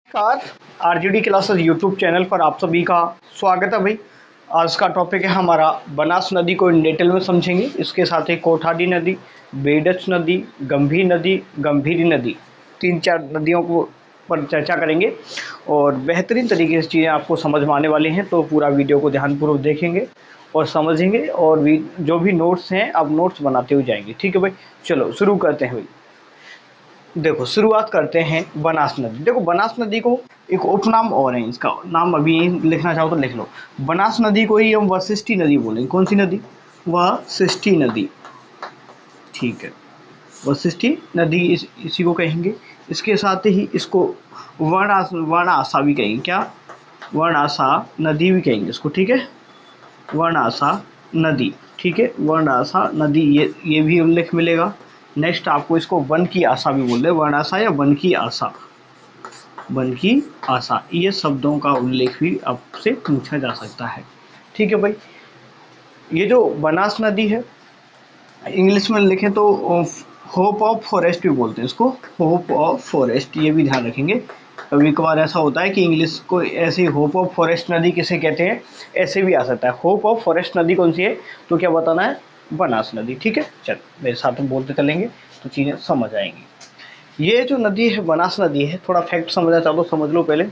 नमस्कार। RGD classes YouTube channel पर आप सभी का स्वागत है भाई। आज का टॉपिक है हमारा बनास नदी को इन डिटेल में समझेंगे। इसके साथ ही कोठारी नदी, बेडच नदी, गंभीरी नदी, 3-4 नदियों को पर चर्चा करेंगे और बेहतरीन तरीके से चीज़ें आपको समझ में आने वाली हैं। तो पूरा वीडियो को ध्यानपूर्वक देखेंगे और समझेंगे और भी जो भी नोट्स हैं आप नोट्स बनाते हुए जाएंगे। ठीक है भाई, चलो शुरू करते हैं भाई। देखो शुरुआत करते हैं बनास नदी। देखो बनास नदी को एक उपनाम और है, इसका नाम अभी लिखना चाहो तो लिख लो। बनास नदी को ही हम वशिष्ठी नदी बोलेंगे। कौन सी नदी? वशिष्ठी नदी। ठीक है, वशिष्ठी नदी इसी को कहेंगे। इसके साथ ही इसको वर्णासा भी कहेंगे। क्या? वर्णासा नदी भी कहेंगे इसको। ठीक है, वर्णासा नदी। ठीक है, वर्णासा नदी ये भी उल्लेख मिलेगा। नेक्स्ट आपको इसको वन की आशा भी बोल रहे, वर्णाशा या वन की आशा। वन की आशा, ये शब्दों का उल्लेख भी आपसे पूछा जा सकता है। ठीक है भाई, ये जो बनास नदी है इंग्लिश में लिखें तो होप ऑफ फॉरेस्ट भी बोलते हैं इसको। होप ऑफ फॉरेस्ट, ये भी ध्यान रखेंगे। कभी कभार ऐसा होता है कि इंग्लिश को ऐसे होप ऑफ फॉरेस्ट नदी किसे कहते हैं ऐसे भी आ सकता है। होप ऑफ फॉरेस्ट नदी कौन सी है? तो क्या बताना है? बनास नदी। ठीक है, चल मेरे साथ में बोलते चलेंगे तो चीज़ें समझ आएंगी। ये जो नदी है बनास नदी है, थोड़ा फैक्ट समझना चाहो तो समझ लो पहले।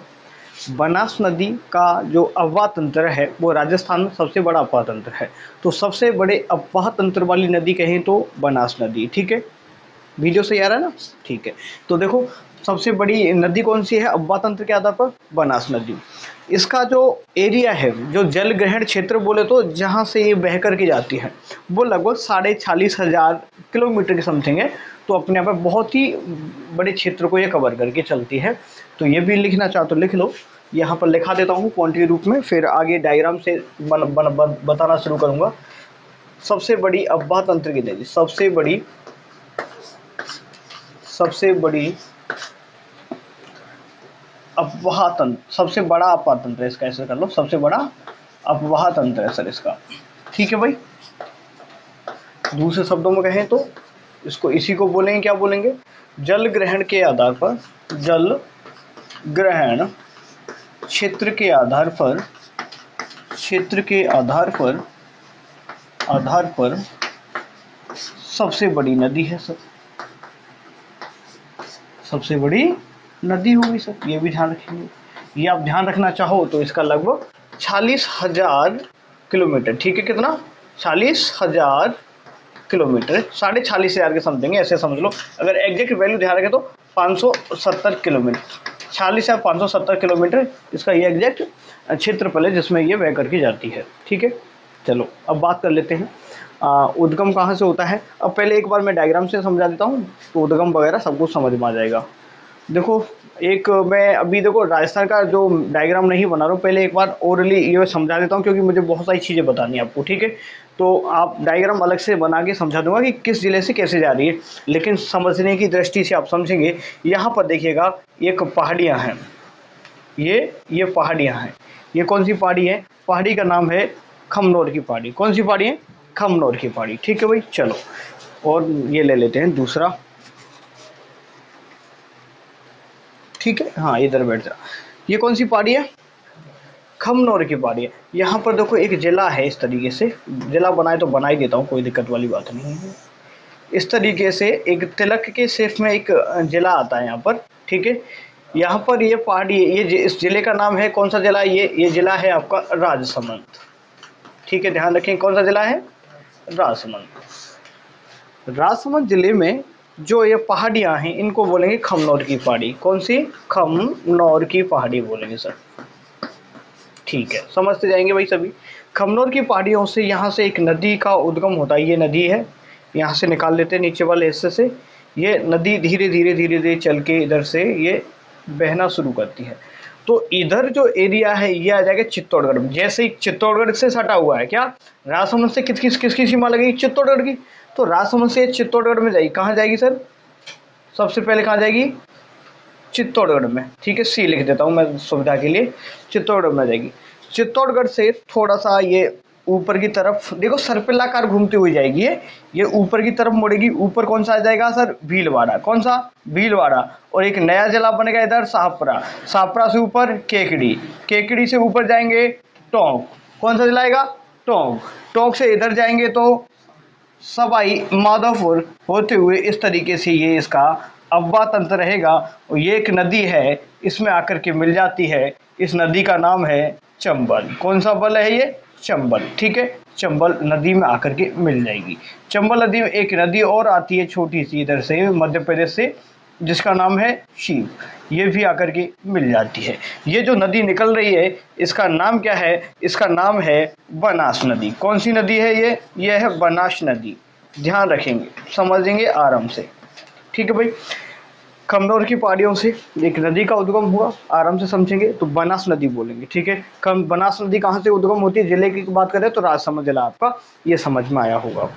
बनास नदी का जो अफवाह तंत्र है वो राजस्थान में सबसे बड़ा अफवाह तंत्र है। तो सबसे बड़े अफवाह तंत्र वाली नदी कहें तो बनास नदी। ठीक है, वीडियो से आ रहा है ना? ठीक है, तो देखो सबसे बड़ी नदी कौन सी है अफवाह तंत्र के आधार पर? बनास नदी। इसका जो एरिया है, जो जल ग्रहण क्षेत्र बोले तो जहाँ से ये बह करके जाती है, वो लगभग 46,500 किलोमीटर के समथिंग है। तो अपने आप में बहुत ही बड़े क्षेत्र को ये कवर करके चलती है। तो ये भी लिखना चाहो तो लिख लो। यहाँ पर लिखा देता हूँ पॉइंट के रूप में, फिर आगे डायग्राम से बताना शुरू करूँगा। सबसे बड़ी अफवाह तंत्र की नदी, सबसे बड़ी अफवाह तंत्र, सबसे बड़ा अफवाह तंत्र है इसका। ऐसे कर लो, सबसे बड़ा अफवाह तंत्र है सर इसका। ठीक है भाई, दूसरे शब्दों में कहें तो इसको इसी को बोलेंगे, क्या बोलेंगे? जल ग्रहण के आधार पर, जल ग्रहण क्षेत्र के आधार पर, क्षेत्र के आधार पर सबसे बड़ी नदी है सर। सबसे बड़ी नदी होगी सर, ये भी ध्यान रखेंगे। ये आप ध्यान रखना चाहो तो इसका लगभग 46,000 किलोमीटर। ठीक है, कितना? 46,000 किलोमीटर, 46,500 के समथिंग ऐसे समझ लो। अगर एग्जैक्ट वैल्यू ध्यान रखें तो 570 किलोमीटर, 46,570 किलोमीटर इसका ये एग्जैक्ट क्षेत्रफल है जिसमें ये बह करके जाती है। ठीक है, चलो अब बात कर लेते हैं उद्गम कहाँ से होता है। अब पहले एक बार मैं डायग्राम से समझा देता हूँ तो उद्गम वगैरह सब कुछ समझ में आ जाएगा। देखो एक मैं अभी देखो राजस्थान का जो डायग्राम नहीं बना रहा हूँ, पहले एक बार ओरली ये समझा देता हूँ क्योंकि मुझे बहुत सारी चीज़ें बतानी है आपको। ठीक है, तो आप डायग्राम अलग से बना के समझा दूंगा कि किस जिले से कैसे जा रही है, लेकिन समझने की दृष्टि से आप समझेंगे। यहाँ पर देखिएगा एक पहाड़ियाँ हैं, ये पहाड़ियाँ हैं। ये कौन सी पहाड़ी है? पहाड़ी का नाम है खमनोर की पहाड़ी। कौन सी पहाड़ी है? खमनोर की पहाड़ी। ठीक है भाई, चलो और ये ले लेते हैं दूसरा। ठीक है, हाँ इधर बैठ जा। ये कौन सी पहाड़ी है? खमनोर की पहाड़ी है। यहाँ पर देखो एक जिला है, इस तरीके से जिला बनाए तो बना ही देता हूँ, कोई दिक्कत वाली बात नहीं है। इस तरीके से एक तिलक के शेप में एक जिला आता है यहाँ पर। ठीक है, यहाँ पर ये पहाड़ी, इस जिले का नाम है, कौन सा जिला है ये जिला है आपका राजसमंद। ठीक है, ध्यान रखें कौन सा जिला है? राजसमंद। राजसमंद जिले में जो ये पहाड़ियाँ हैं इनको बोलेंगे खमनोर की पहाड़ी। कौन सी? खमनोर की पहाड़ी बोलेंगे सर। ठीक है, समझते जाएंगे भाई सभी। खमनोर की पहाड़ियों से यहाँ से एक नदी का उद्गम होता है। ये नदी है, यहाँ से निकाल लेते हैं नीचे वाले हिस्से से। ये नदी धीरे धीरे चल के इधर से ये बहना शुरू करती है। तो इधर जो एरिया है ये आ जाएगा चित्तौड़गढ़ में। जैसे ही चित्तौड़गढ़ से सटा हुआ है, क्या राजसमंद से किसकी सीमा लगेगी? चित्तौड़गढ़ की। तो राजसमंद से चित्तौड़गढ़ में जाएगी। कहाँ जाएगी सर? सबसे पहले कहाँ जाएगी? चित्तौड़गढ़ में। ठीक है, सी लिख देता हूँ मैं सुविधा के लिए, चित्तौड़गढ़ में जाएगी। चित्तौड़गढ़ से थोड़ा सा ये ऊपर की तरफ देखो सर्पिलाकार घूमती हुई जाएगी, ये ऊपर की तरफ मुड़ेगी। ऊपर कौन सा आ जाएगा सर, भीलवाड़ा। कौन सा, भीलवाड़ा। और एक नया जिला बनेगा इधर शाहपुरा, शाहपुरा से ऊपर केकड़ी, केकड़ी से ऊपर जाएंगे टोंक। कौन सा जिला आएगा, टोंक। टोंक से इधर जाएंगे तो सवाई माधोपुर होते हुए इस तरीके से ये इसका अव्वा तंत्र रहेगा। और ये एक नदी है, इसमें आकर के मिल जाती है। इस नदी का नाम है चंबल। कौन सा बल है ये, चंबल। ठीक है, चंबल नदी में आकर के मिल जाएगी। चंबल नदी में एक नदी और आती है छोटी सी इधर से मध्य प्रदेश से, जिसका नाम है शिव, ये भी आकर के मिल जाती है। ये जो नदी निकल रही है इसका नाम क्या है, इसका नाम है बनास नदी। कौन सी नदी है ये है बनास नदी। ध्यान रखेंगे, समझेंगे आराम से। ठीक है भाई, कमनौर की पहाड़ियों से एक नदी का उद्गम हुआ, आराम से समझेंगे तो बनास नदी बोलेंगे। ठीक है, बनास नदी कहाँ से उद्गम होती है, जिले की बात करें तो राजसमंद जिला आपका ये समझ में आया होगा।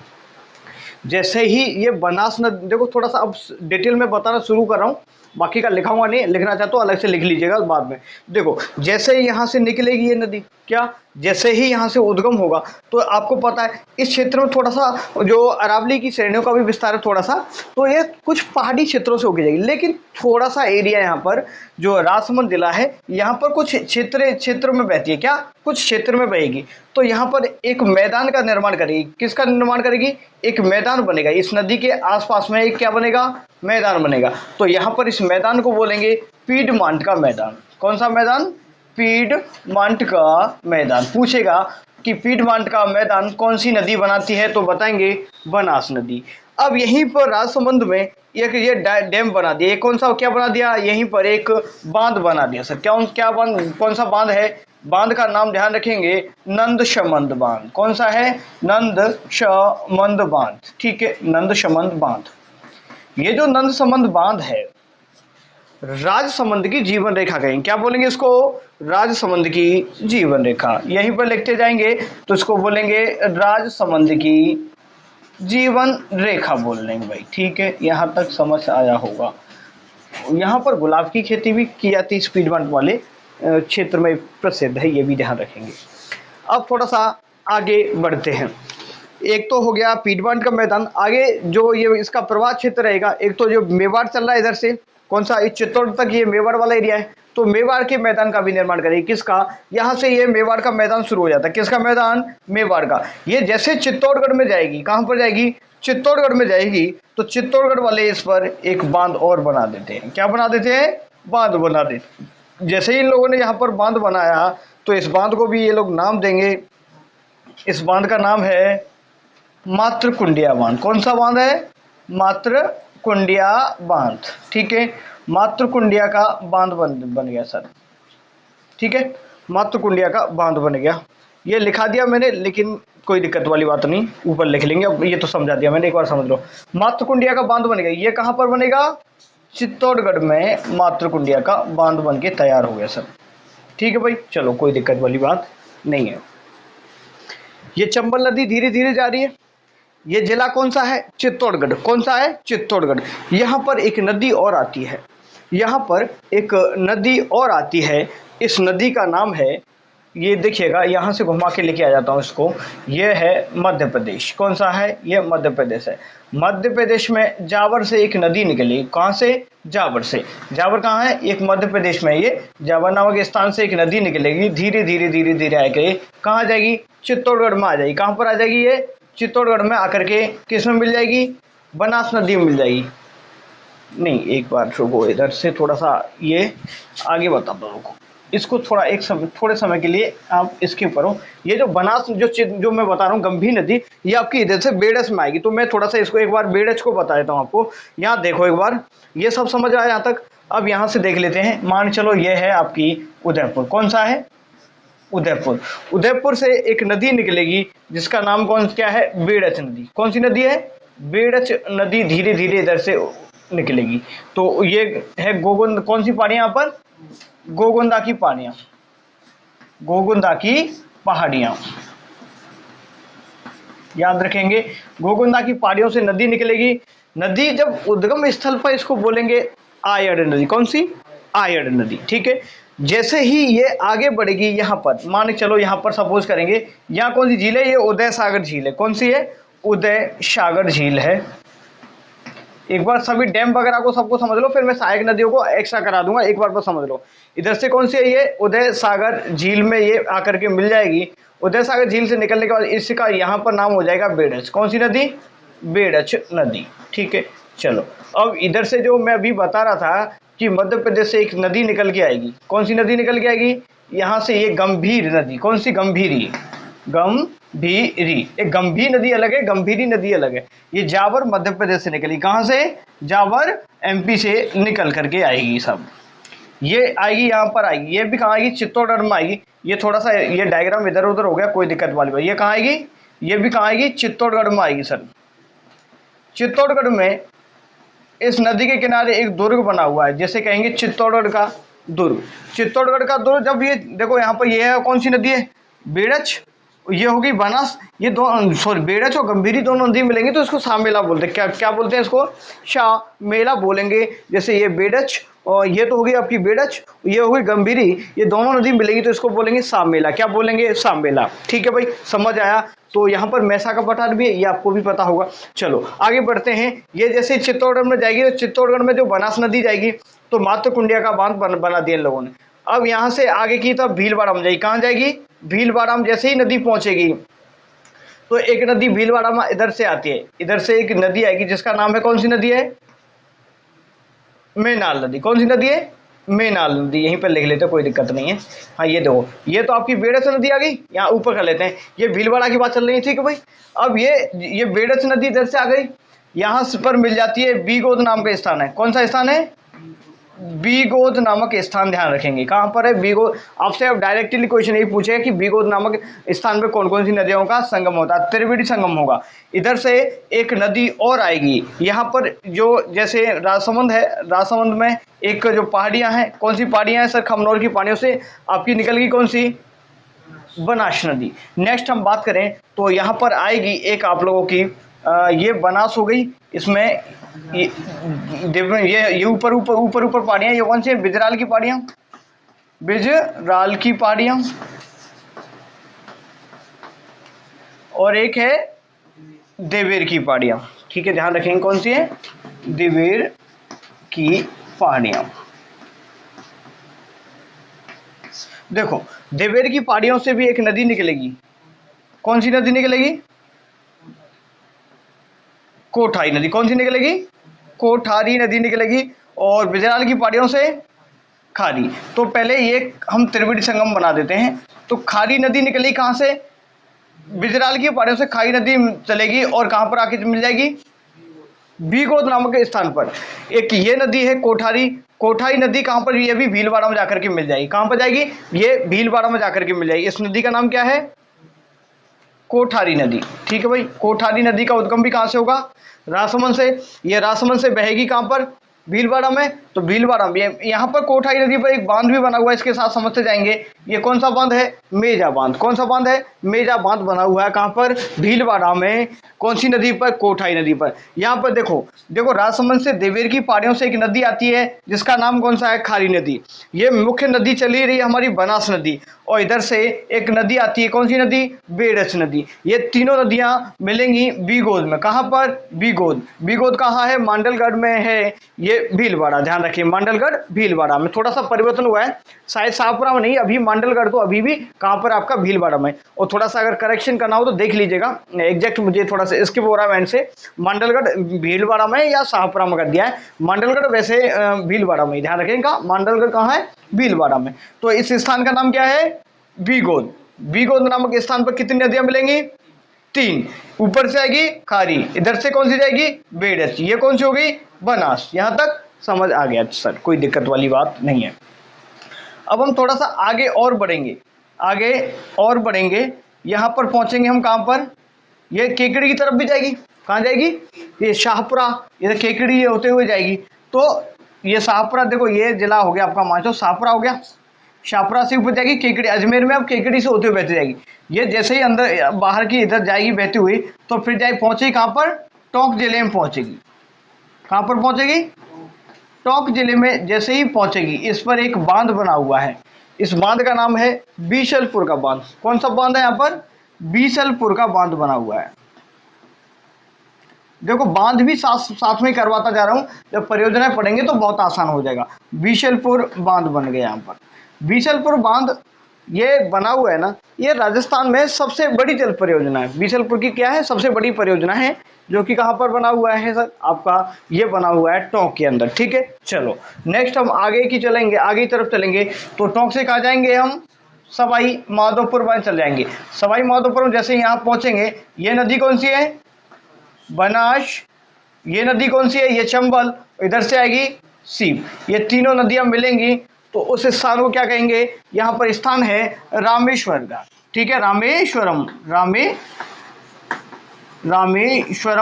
जैसे ही ये बनास नदी, देखो थोड़ा सा अब डिटेल में बताना शुरू कर रहा हूँ, बाकी का लिखाऊंगा नहीं, लिखना चाहते हो अलग से लिख लीजिएगा बाद में। देखो जैसे ही यहाँ से निकलेगी ये नदी, क्या जैसे ही यहाँ से उद्गम होगा तो आपको पता है इस क्षेत्र में थोड़ा सा जो अरावली की श्रेणियों का भी विस्तार है थोड़ा सा, तो ये कुछ पहाड़ी क्षेत्रों से होके जाएगी। लेकिन थोड़ा सा एरिया यहाँ पर जो राजसमंद जिला है यहाँ पर कुछ क्षेत्र में बहती है, क्या कुछ क्षेत्र में बहेगी। तो यहाँ पर एक मैदान का निर्माण करेगी। किसका निर्माण करेगी, एक मैदान बनेगा। इस नदी के आसपास में एक क्या बनेगा, मैदान बनेगा। तो यहाँ पर इस मैदान को बोलेंगे पीडमांट का मैदान। कौन सा मैदान, पीडमांट का मैदान। पूछेगा कि पीडमांट का मैदान कौन सी नदी बनाती है, तो बताएंगे बनास नदी। अब यहीं पर राजसमंद में एक ये डैम बना दिया। कौन सा क्या बना दिया, यहीं पर एक बांध बना दिया सर। क्या बांध, कौन सा बांध है, बांध का नाम ध्यान रखेंगे नंदशमंद बांध। कौन सा है, नंदशमंद बांध। ठीक है, नंदशमंद बांध। ये जो नंदशमंद बांध है राजसमंद की जीवन रेखा कहेंगे। क्या बोलेंगे इसको, राजसमंद की जीवन रेखा। यहीं पर लिखते जाएंगे तो इसको बोलेंगे राजसमंद की जीवन रेखा बोल लेंगे भाई। ठीक है, यहाँ तक समझ आया होगा। यहाँ पर गुलाब की खेती भी की जाती है, पीडमांट वाले क्षेत्र में प्रसिद्ध है, ये भी ध्यान रखेंगे। अब थोड़ा सा आगे बढ़ते हैं। एक तो हो गया पीडमांट का मैदान, आगे जो ये इसका प्रवाह क्षेत्र रहेगा, एक तो जो मेवाड़ चल रहा है इधर से, कौन सा, इस चित्तौड़ तक ये मेवाड़ वाला एरिया है, तो मेवाड़ के मैदान का भी निर्माण करेगी। किसका, यहाँ से ये मेवाड़ का मैदान शुरू हो जाता है। किसका मैदान, मेवाड़ का। ये जैसे चित्तौड़गढ़ में जाएगी, कहाँ पर जाएगी, चित्तौड़गढ़ में जाएगी, तो चित्तौड़गढ़ वाले इस पर एक बांध और बना देते हैं। क्या बना देते हैं, बांध बना देते हैं। जैसे ही इन लोगों ने यहाँ पर बांध बनाया तो इस बांध को भी ये लोग नाम देंगे। इस बांध का नाम है मातृकुंडिया बांध। कौन सा बांध है, मातृकुंडिया बांध। ठीक है, मातृकुंडिया का बांध बन गया सर। ठीक है, मातृकुंडिया का बांध बन गया। ये लिखा दिया मैंने, लेकिन कोई दिक्कत वाली बात नहीं, ऊपर लिख लेंगे। अब ये तो समझा दिया मैंने, एक बार समझ लो। मातृकुंडिया का बांध बन गया। ये कहाँ पर बनेगा, चित्तौड़गढ़ में मातृकुंडिया का बांध बन के तैयार हो गया सर। ठीक है भाई, चलो कोई दिक्कत वाली बात नहीं है। ये चंबल नदी धीरे धीरे जा रही है। ये जिला कौन सा है, चित्तौड़गढ़। कौन सा है, चित्तौड़गढ़। यहाँ पर एक नदी और आती है, यहाँ पर एक नदी और आती है। इस नदी का नाम है, ये देखिएगा यहाँ से घुमा के लेके आ जाता हूँ इसको, ये है मध्य प्रदेश। कौन सा है, ये मध्य प्रदेश है। मध्य प्रदेश में जावर से एक नदी निकली। कहाँ से, जावर से। जावर कहाँ है, एक मध्य प्रदेश में। ये जावर नामक स्थान से एक नदी निकलेगी, धीरे धीरे धीरे धीरे आके कहाँ जाएगी, चित्तौड़गढ़ में आ जाएगी। कहाँ पर आ जाएगी, ये चित्तौड़गढ़ में आकर के किस में मिल जाएगी, बनास नदी में मिल जाएगी। नहीं, एक बार रुको, इधर से थोड़ा सा ये आगे बताता हूँ रुको। इसको थोड़ा थोड़े समय के लिए आप इसके ऊपर हो। ये जो बनास जो मैं बता रहा हूँ गंभीर नदी, ये आपकी इधर से बेड़च में आएगी। तो मैं थोड़ा सा इसको एक बार बेड़च को बता देता हूँ आपको। यहाँ देखो एक बार, ये सब समझ आया यहाँ तक। अब यहाँ से देख लेते हैं, मान चलो ये है आपकी उदयपुर। कौन सा है, उदयपुर। उदयपुर से एक नदी निकलेगी जिसका नाम क्या है, बेड़च नदी। कौन सी नदी है, बेड़च नदी। धीरे धीरे इधर से निकलेगी। तो ये है गोगुंद, कौन सी पहाड़ियाँ यहाँ पर, गोगुंदा की पहाड़ियाँ, गोगुंदा की पहाड़ियाँ याद रखेंगे। गोगुंदा की पहाड़ियों से नदी निकलेगी। नदी जब उद्गम स्थल पर इसको बोलेंगे आयड़ नदी। कौन सी, आयड़ नदी। ठीक है, जैसे ही ये आगे बढ़ेगी यहाँ पर, मान के चलो यहाँ पर सपोज करेंगे, यहाँ कौन सी झील है, ये उदय सागर झील है। कौन सी है, उदय सागर झील है। एक बार सभी डैम वगैरह को सबको समझ लो, फिर मैं सहायक नदियों को एक्स्ट्रा करा दूंगा, एक बार बस समझ लो। इधर से कौन सी है, ये उदय सागर झील में ये आकर के मिल जाएगी। उदय सागर झील से निकलने के बाद इसका यहाँ पर नाम हो जाएगा बेड़च। कौन सी नदी, बेड़च नदी। ठीक है, चलो अब इधर से जो मैं अभी बता रहा था कि मध्य प्रदेश से एक नदी निकल के आएगी। कौन सी नदी निकल के आएगी, यहाँ से ये गंभीर नदी। कौन सी, गंभीरी, गंभीरी। एक गंभीर नदी अलग है, गंभीरी नदी अलग है। ये जावर मध्य प्रदेश से निकली, कहाँ से, जावर एमपी से निकल करके आएगी सब। ये आएगी यहाँ पर आएगी, ये भी कहाँ आएगी, चित्तौड़गढ़ में आएगी। ये थोड़ा सा ये डायग्राम इधर उधर हो गया, कोई दिक्कत वाली बात। ये कहाँ आएगी, ये भी कहाँ आएगी, चित्तौड़गढ़ में आएगी सर। चित्तौड़गढ़ में इस नदी के किनारे एक दुर्ग बना हुआ है, जैसे कहेंगे चित्तौड़गढ़ का दुर्ग। चित्तौड़गढ़ का दुर्ग, जब ये देखो यहाँ पर ये है, कौन सी नदी है, बेड़च, ये होगी बनास। ये दो सॉरी, बेड़च और गंभीरी दोनों नदी मिलेंगे तो इसको शाहमेला बोलते हैं। क्या क्या बोलते हैं इसको, शाहमेला बोलेंगे। जैसे ये बेड़च और ये तो होगी आपकी बेड़च, ये होगी गंभीरी, ये दोनों नदी मिलेंगी तो इसको बोलेंगे शाहमेला। क्या बोलेंगे, शाहमेला। ठीक है भाई, समझ आया। तो यहाँ पर मैसा का पठार भी है, ये आपको भी पता होगा। चलो आगे बढ़ते हैं। ये जैसे चित्तौड़गढ़ में जाएगी तो चित्तौड़गढ़ में जो बनास नदी जाएगी तो मातृकुंडिया का बांध बना दिया इन लोगों ने। अब यहाँ से आगे की तो भीलवाड़ा में जाएगी। कहाँ जाएगी, भीलवाड़ा में। जैसे ही नदी पहुंचेगी तो एक नदी भीलवाड़ा में इधर से आती है, इधर से एक नदी आएगी जिसका नाम है, कौन सी नदी है, मेनाल नदी। कौन सी नदी है, मेनाल नदी। यहीं पर लिख लेते हैं, कोई दिक्कत नहीं है। हाँ ये देखो, ये तो आपकी बेड़च नदी आ गई, यहाँ ऊपर कर लेते हैं। ये भीलवाड़ा की बात चल रही है, ठीक है भाई। अब ये बेड़च नदी इधर से आ गई, यहाँ पर मिल जाती है बीगोद नाम का स्थान है। कौन सा स्थान है, बीगोद नामक स्थान। ध्यान रखेंगे कहाँ पर है बीगोद। आपसे अब डायरेक्टली क्वेश्चन यही पूछेगा कि बीगोद नामक स्थान पे कौन कौन सी नदियों का संगम होता है। त्रिवेणी संगम होगा। इधर से एक नदी और आएगी यहाँ पर, जो जैसे राजसमंद है, राजसमंद में एक जो पहाड़ियाँ हैं, कौन सी पहाड़ियाँ हैं सर, खमनौर की पहाड़ियों से आपकी निकल गई कौन सी, बनास नदी। नेक्स्ट हम बात करें तो यहाँ पर आएगी एक आप लोगों की ये बनास हो गई। इसमें ये ऊपर ऊपर ऊपर ऊपर पहाड़ियाँ, ये कौन सी है, बिजराल की पहाड़ियाँ, बिजराल की पहाड़ियाँ। और एक है देवेर की पहाड़ियाँ। ठीक है, ध्यान रखेंगे कौन सी है, देवेर की पहाड़ियाँ। देखो देवेर की पहाड़ियों से भी एक नदी निकलेगी। कौन सी नदी निकलेगी, कोठारी नदी। कौन सी निकलेगी, कोठारी नदी निकलेगी। और बिजराल की पहाड़ियों से खारी। तो पहले ये हम त्रिवेणी संगम बना देते हैं। तो खारी नदी निकली कहाँ से, बिजराल की पहाड़ियों से खारी नदी चलेगी और कहाँ पर आके मिल जाएगी, बीगोद नामक स्थान पर। एक ये नदी है कोठारी, कोठारी नदी कहाँ पर, ये भी भीलवाड़ा में जाकर के मिल जाएगी। कहाँ पर जाएगी, ये भीलवाड़ा में जाकर के मिल जाएगी। इस नदी का नाम क्या है, कोठारी नदी। ठीक है भाई, कोठारी नदी का उद्गम भी कहाँ से होगा, राजसमंद से। ये राजसमंद से बहेगी कहाँ पर, भीलवाड़ा में। तो भीलवाड़ा में यहाँ पर कोठारी नदी पर एक बांध भी बना हुआ है, इसके साथ समझते जाएंगे। ये कौन सा बांध है, मेजा बांध। कौन सा बांध है, मेजा बांध बना हुआ है कहाँ पर, भीलवाड़ा में। कौन सी नदी पर, कोठारी नदी पर। यहाँ पर देखो देखो राजसमंद से देवेर की पहाड़ियों से एक नदी आती है जिसका नाम कौन सा है, खारी नदी। ये मुख्य नदी चली रही हमारी बनास नदी। और इधर से एक नदी आती है, कौन सी नदी, बेड़च नदी। ये तीनों नदियां मिलेंगी बीगोद में। कहाँ पर, बीगोद। बीगोद कहाँ है, मांडलगढ़ में है। ये भीलवाड़ा, ध्यान रखिए मांडलगढ़ भीलवाड़ा में। थोड़ा सा परिवर्तन हुआ है, शायद शाहपुरा में नहीं, अभी मांडलगढ़ तो अभी भी कहाँ पर आपका, भीलवाड़ा में। और थोड़ा सा अगर करेक्शन करना हो तो देख लीजिएगा, एग्जैक्ट मुझे थोड़ा सा स्किप हो रहा है एंड से। मांडलगढ़ भीलवाड़ा में या शाहपुरा में कर दिया है, मांडलगढ़ वैसे भीलवाड़ा में। ध्यान रखेगा मांडलगढ़ कहाँ है, भीलवाड़ा में। तो इस स्थान का नाम क्या है, बीगोद। बीगोद नामक स्थान पर कितनी नदियां मिलेंगी, तीन। ऊपर से आएगी खारी, इधर से कौन सी जाएगी, बेड़च। ये कौन सी हो गई, बनास। यहां तक समझ आ गया सर, कोई दिक्कत वाली बात नहीं है। अब हम थोड़ा सा आगे और बढ़ेंगे, आगे और बढ़ेंगे। यहां पर पहुंचेंगे हम कहां पर, ये केकड़ी की तरफ भी जाएगी। कहाँ जाएगी, ये शाहपुरा, ये केकड़ी होते हुए जाएगी। तो ये शाहपुरा देखो, ये जिला हो गया आपका, मान लो शाहपुरा हो गया। शाहपुरा से ऊपर जाएगी केकड़ी, अजमेर में अब केकड़ी से होते हुए बहती जाएगी। ये जैसे ही अंदर बाहर की इधर जाएगी बहती हुई, तो फिर जाए पहुंचेगी कहाँ पर, टोंक जिले में पहुंचेगी। कहाँ पर पहुंचेगी, टोंक जिले में जैसे ही पहुंचेगी इस पर एक बांध बना हुआ है। इस बांध का नाम है बीसलपुर का बांध। कौन सा बांध है यहाँ पर? बीसलपुर का बांध बना हुआ है। देखो बांध भी साथ साथ में करवाता जा रहा हूँ, जब परियोजनाएं पढ़ेंगे तो बहुत आसान हो जाएगा। बीसलपुर बांध बन गया यहाँ पर। बीसलपुर बांध ये बना हुआ है ना, ये राजस्थान में सबसे बड़ी जल परियोजना है। बीसलपुर की क्या है? सबसे बड़ी परियोजना है, जो कि कहाँ पर बना हुआ है सर? आपका ये बना हुआ है टोंक के अंदर। ठीक है, चलो नेक्स्ट हम आगे की चलेंगे, आगे की तरफ चलेंगे तो टोंक से कहाँ जाएंगे हम? सवाई माधोपुर में चल जाएंगे। सवाई माधोपुर में जैसे यहाँ पहुंचेंगे, ये नदी कौन सी है? बनास। ये नदी कौन सी है? ये चंबल। इधर से आएगी सीप। ये तीनों नदियां मिलेंगी तो उस स्थान को क्या कहेंगे? यहाँ पर स्थान है रामेश्वर घाट। ठीक है, रामेश्वरम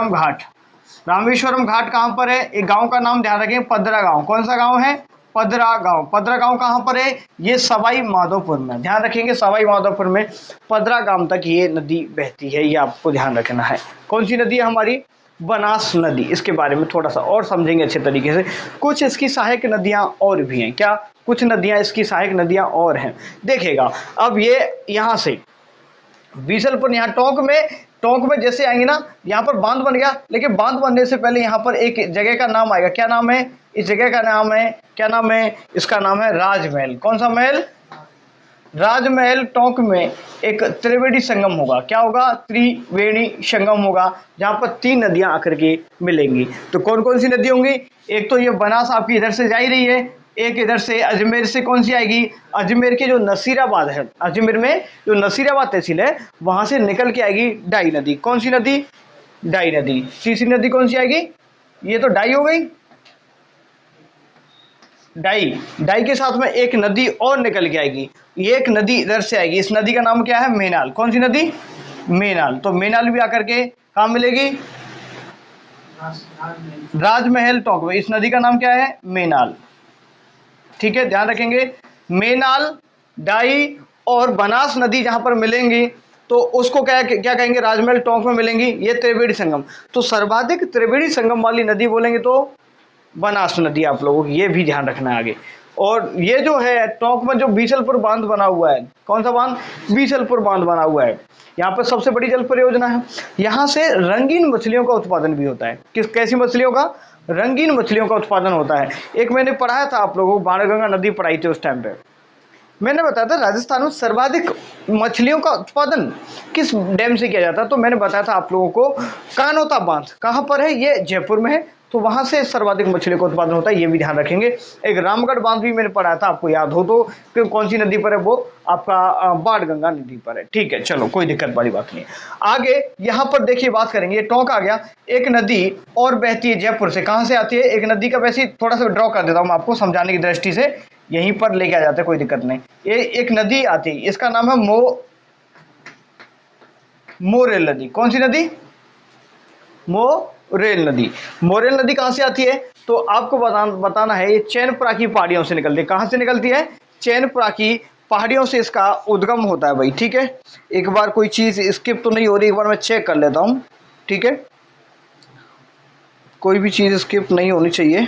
घाट। रामेश्वरम घाट कहाँ पर है? एक गांव का नाम ध्यान रखें, पदरा गांव। कौन सा गांव है? पदरा गांव। पदरा गांव कहाँ पर है? ये सवाई माधोपुर में। ध्यान रखेंगे, सवाई माधोपुर में पदरा गांव तक ये नदी बहती है, ये आपको ध्यान रखना है। कौन सी नदी है हमारी? बनास नदी। इसके बारे में थोड़ा सा और समझेंगे अच्छे तरीके से। कुछ इसकी सहायक नदियां और भी हैं। क्या? कुछ नदियां इसकी सहायक नदियां और हैं। देखिएगा, अब ये यहाँ से बीसलपुर, यहाँ टोंक में जैसे आएंगे ना, यहाँ पर बांध बन गया, लेकिन बांध बनने से पहले यहाँ पर एक जगह का नाम आएगा। क्या नाम है इस जगह का? नाम है, क्या नाम है इसका? नाम है राजमहल। कौन सा महल? राजमहल। टोंक में एक त्रिवेणी संगम होगा। क्या होगा? त्रिवेणी संगम होगा, जहाँ पर तीन नदियां आकर के मिलेंगी। तो कौन कौन सी नदी होंगी? एक तो ये बनास आपकी इधर से जा ही रही है, एक इधर से अजमेर से कौन सी आएगी? अजमेर के जो नसीराबाद है, अजमेर में जो नसीराबाद तहसील है, वहां से निकल के आएगी डाई नदी। कौन सी नदी? डाई नदी। तीसरी नदी कौन सी आएगी? ये तो डाई हो गई, डाई के साथ में एक नदी और निकल के आएगी। ये एक नदी इधर से आएगी, इस नदी का नाम क्या है? मेनाल। कौन सी नदी? मेनाल। तो मेनाल भी आकर के कहाँ मिलेगी? राजमहल टोंक में। इस नदी का नाम क्या है? मेनाल। ठीक है, ध्यान रखेंगे। मेनाल, डाई और बनास नदी जहां पर मिलेंगी तो उसको क्या क्या कहेंगे? राजमहल टोंक में मिलेंगी। ये त्रिवेणी संगम। तो सर्वाधिक त्रिवेणी संगम वाली नदी बोलेंगे तो बनास नदी। आप लोगों को ये भी ध्यान रखना है आगे। और ये जो है टोंक में जो बीसलपुर बांध बना हुआ है, कौन सा बांध? बीसलपुर बांध बना हुआ है। यहाँ पर सबसे बड़ी जल परियोजना है। यहाँ से रंगीन मछलियों का उत्पादन भी होता है। कैसी मछलियों का? रंगीन मछलियों का उत्पादन होता है। एक मैंने पढ़ाया था आप लोगों को, बाणगंगा नदी पढ़ाई थी उस टाइम पे, मैंने बताया था राजस्थान में सर्वाधिक मछलियों का उत्पादन किस डैम से किया जाता है। तो मैंने बताया था आप लोगों को, कानोता बांध। कहाँ पर है? ये जयपुर में है। तो वहां से सर्वाधिक मछलियों का उत्पादन होता है, ये भी ध्यान रखेंगे। एक रामगढ़ बांध भी मैंने पढ़ाया था, आपको याद हो तो, कि कौन सी नदी पर है? वो आपका बाणगंगा नदी पर है। ठीक है, चलो कोई दिक्कत वाली बात नहीं। आगे यहाँ पर देखिए बात करेंगे, ये टोंक आ गया। एक नदी और बहती है जयपुर से। कहाँ से आती है? एक नदी का वैसे थोड़ा सा ड्रॉ कर देता हूँ मैं आपको समझाने की दृष्टि से, यहीं पर लेके आ जाते हैं, कोई दिक्कत नहीं। ये एक नदी आती है, इसका नाम है मोरेल नदी। कौन सी नदी? मोरेल नदी। मोरेल नदी कहाँ से आती है? तो आपको बताना है, ये चैनपुरा की पहाड़ियों से निकलती है। कहाँ से निकलती है? चैनपुरा की पहाड़ियों से इसका उद्गम होता है भाई। ठीक है, एक बार कोई चीज स्किप तो नहीं हो रही, एक बार मैं चेक कर लेता हूँ। ठीक है, कोई भी चीज स्किप नहीं होनी चाहिए।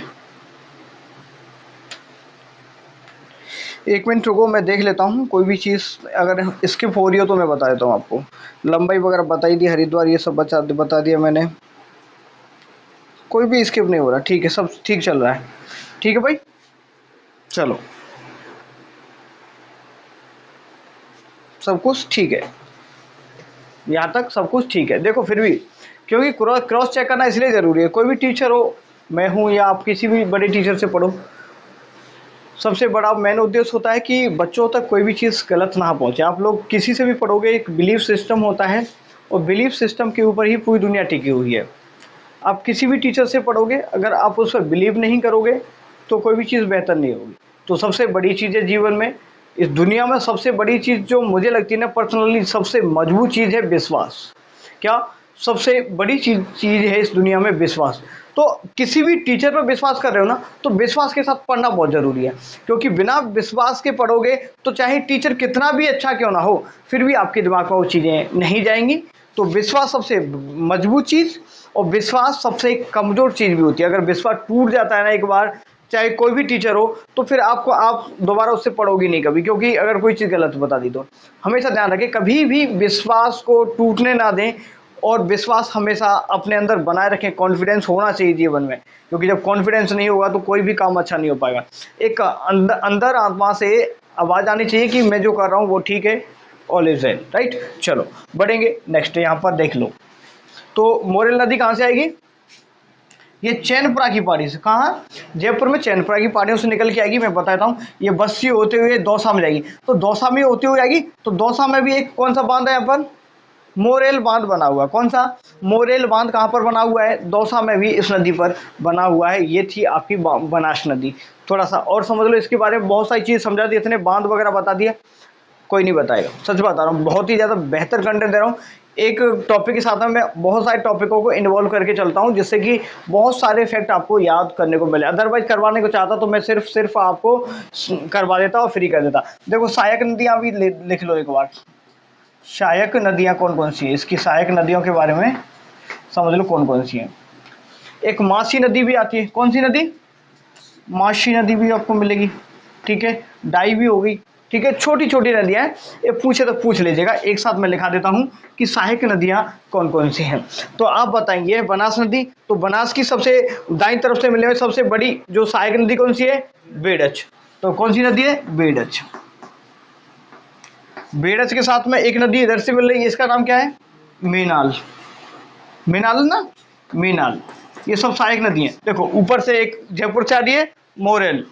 एक मिनट रुको, मैं देख लेता हूँ। कोई भी चीज़ अगर स्किप हो रही हो तो मैं बता देता हूँ आपको। लंबाई वगैरह बताई दी, हरिद्वार ये सब बता दिया मैंने। कोई भी स्किप नहीं हो रहा। ठीक है, सब ठीक चल रहा है। ठीक है भाई, चलो सब कुछ ठीक है, यहाँ तक सब कुछ ठीक है। देखो फिर भी, क्योंकि क्रॉस चेक करना इसलिए ज़रूरी है। कोई भी टीचर हो, मैं हूँ या आप किसी भी बड़े टीचर से पढ़ो, सबसे बड़ा मेन उद्देश्य होता है कि बच्चों तक कोई भी चीज़ गलत ना पहुंचे। आप लोग किसी से भी पढ़ोगे, एक बिलीफ सिस्टम होता है और बिलीफ सिस्टम के ऊपर ही पूरी दुनिया टिकी हुई है। आप किसी भी टीचर से पढ़ोगे, अगर आप उस पर बिलीव नहीं करोगे तो कोई भी चीज़ बेहतर नहीं होगी। तो सबसे बड़ी चीज़ है जीवन में, इस दुनिया में सबसे बड़ी चीज़ जो मुझे लगती है ना पर्सनली, सबसे मजबूत चीज़ है विश्वास। क्या? सबसे बड़ी चीज़ है इस दुनिया में विश्वास। तो किसी भी टीचर पर विश्वास कर रहे हो ना, तो विश्वास के साथ पढ़ना बहुत ज़रूरी है। क्योंकि बिना विश्वास के पढ़ोगे तो चाहे टीचर कितना भी अच्छा क्यों ना हो, फिर भी आपके दिमाग में वो चीज़ें नहीं जाएंगी। तो विश्वास सबसे मजबूत चीज़ और विश्वास सबसे कमज़ोर चीज़ भी होती है। अगर विश्वास टूट जाता है ना एक बार, चाहे कोई भी टीचर हो, तो फिर आपको आप दोबारा उससे पढ़ोगे नहीं कभी, क्योंकि अगर कोई चीज़ गलत बता दी तो हमेशा ध्यान रखें, कभी भी विश्वास को टूटने ना दें और विश्वास हमेशा अपने अंदर बनाए रखें। कॉन्फिडेंस होना चाहिए जीवन में, क्योंकि जब कॉन्फिडेंस नहीं होगा तो कोई भी काम अच्छा नहीं हो पाएगा। एक अंदर आत्मा से आवाज़ आनी चाहिए कि मैं जो कर रहा हूँ वो ठीक है, ऑल इज वेल, राइट। चलो बढ़ेंगे नेक्स्ट, यहाँ पर देख लो। तो मोरेल नदी कहाँ से आएगी? ये चैनपुरा की पहाड़ी से। कहाँ? जयपुर में चैनपुरा की पहाड़ियों से निकल के आएगी। मैं बताता हूँ, ये बस्सी होते हुए दौसा में जाएगी, तो दौसा में होते हुए आएगी, तो दौसा में भी एक कौन सा बांध है यहाँ पर? मोरेल बांध बना हुआ। कौन सा? मोरेल बांध कहाँ पर बना हुआ है? दौसा में भी इस नदी पर बना हुआ है। ये थी आपकी बनास नदी। थोड़ा सा और समझ लो इसके बारे में, बहुत सारी चीज़ समझा दी, इतने बांध वगैरह बता दिया, कोई नहीं बताएगा। सच बता रहा हूँ, बहुत ही ज़्यादा बेहतर कंटेंट दे रहा हूँ। एक टॉपिक के साथ में मैं बहुत सारे टॉपिकों को इन्वॉल्व करके चलता हूँ, जिससे कि बहुत सारे फैक्ट आपको याद करने को मिले। अदरवाइज करवाने को चाहता तो मैं सिर्फ आपको करवा देता और फ्री कर देता। देखो सहायक नदियाँ भी लिख लो एक बार। सहायक नदियाँ कौन कौन सी है, इसकी सहायक नदियों के बारे में समझ लो कौन कौन सी हैं। एक मासी नदी भी आती है। कौन सी नदी? मासी नदी भी आपको मिलेगी, ठीक है। डाई भी होगी, ठीक है। छोटी छोटी नदियाँ हैं, ये पूछे तो पूछ लीजिएगा। एक साथ मैं लिखा देता हूँ कि सहायक नदियाँ कौन कौन सी हैं। तो आप बताएंगे बनास नदी, तो बनास की सबसे दाईं तरफ से मिलने में सबसे बड़ी जो सहायक नदी कौन सी है? बेड़च। तो कौन सी नदी है? बेड़च। बेड़च के साथ में एक नदी इधर से मिल रही है, इसका नाम क्या है? मीनाल। मीनाल ना, मीनाल। ये सब सहायक नदी हैं। देखो ऊपर से एक जयपुर से आ रही है, मोरेल।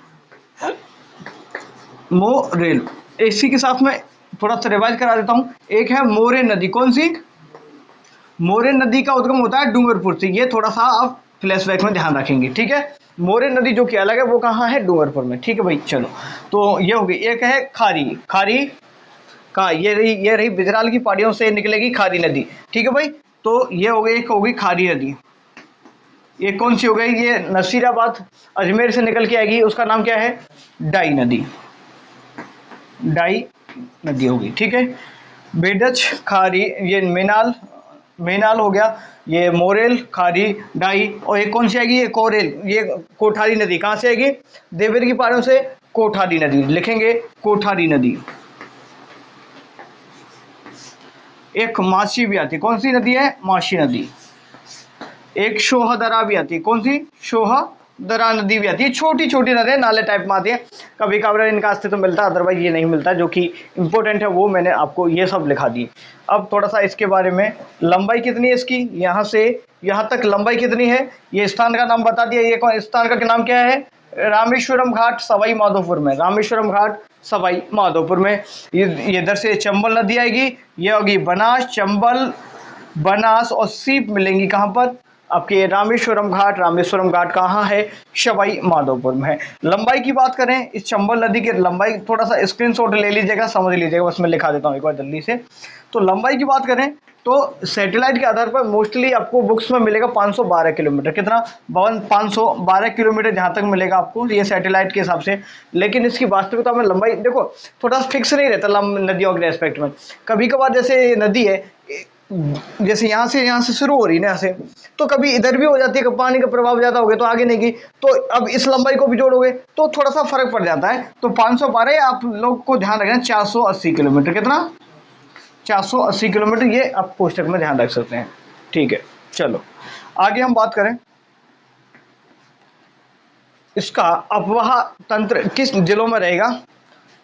मोरेल इसी के साथ में थोड़ा सा रिवाइज करा देता हूँ। एक है मोरे नदी। कौन सी? मोरे नदी का उद्गम होता है डूंगरपुर से। ये थोड़ा सा आप फ्लैशबैक में ध्यान रखेंगे, ठीक है। मोरे नदी जो कि अलग है वो कहाँ है? डूंगरपुर में, ठीक है भाई। चलो तो ये होगी। एक है खारी। खारी का ये रही बिजराल की पहाड़ियों से निकलेगी खारी नदी, ठीक है भाई। तो ये हो गई, एक होगी खारी नदी। ये कौन सी हो गई? ये नसीराबाद अजमेर से निकल के आएगी, उसका नाम क्या है? डाई नदी। डाई नदी होगी, ठीक है। बेडच, खारी, ये मीनाल, मीनाल हो गया, ये मोरेल, खारी, डाई, और एक कौन सी आएगी? ये कोरेल, ये कोठारी नदी। कहाँ से आएगी? देवगिरी की पहाड़ों से कोठारी नदी लिखेंगे, कोठारी नदी। एक मासी भी आती है। कौन सी नदी है? मासी नदी। एक शोहदरा भी आती है। कौन सी? शोहदरा नदी भी आती है। छोटी छोटी नदी नाले टाइप में आती है, कभी कभार इनका अस्तित्व मिलता है, अदरवाइज ये नहीं मिलता। जो कि इंपॉर्टेंट है वो मैंने आपको ये सब लिखा दी। अब थोड़ा सा इसके बारे में, लंबाई कितनी है इसकी? यहाँ से यहाँ तक लंबाई कितनी है? ये स्थान का नाम बता दिया। ये स्थान का नाम क्या है? रामेश्वरम घाट, सवाई माधोपुर में। रामेश्वरम घाट, सवाई माधोपुर में। ये इधर से चंबल नदी आएगी, ये होगी बनास, चंबल, बनास और सीप मिलेंगी कहाँ पर? आपके रामेश्वरम घाट। रामेश्वरम घाट कहाँ है? सवाई माधोपुर में है। लंबाई की बात करें इस चंबल नदी की लंबाई, थोड़ा सा स्क्रीनशॉट ले लीजिएगा, समझ लीजिएगा, बस मैं लिखा देता हूँ एक बार जल्दी से। तो लंबाई की बात करें तो सैटेलाइट के आधार पर मोस्टली आपको बुक्स में मिलेगा 512 किलोमीटर। कितना? 512 किलोमीटर जहाँ तक मिलेगा आपको, ये सैटेलाइट के हिसाब से। लेकिन इसकी वास्तविकता में लंबाई देखो थोड़ा फिक्स नहीं रहता नदियों के रेस्पेक्ट में। कभी कभार जैसे नदी है, जैसे यहाँ से शुरू हो रही है ना, यहाँ से, तो कभी इधर भी हो जाती है, पानी का प्रभाव ज़्यादा हो गया तो आगे नहीं गई, तो अब इस लंबाई को भी जोड़ोगे तो थोड़ा सा फर्क पड़ जाता है। तो 512 आप लोग को ध्यान रखना, 480 किलोमीटर। कितना? 480 किलोमीटर, ये आप कोष्टक में ध्यान रख सकते हैं, ठीक है। चलो आगे हम बात करें इसका अफवाह तंत्र किस जिलों में रहेगा।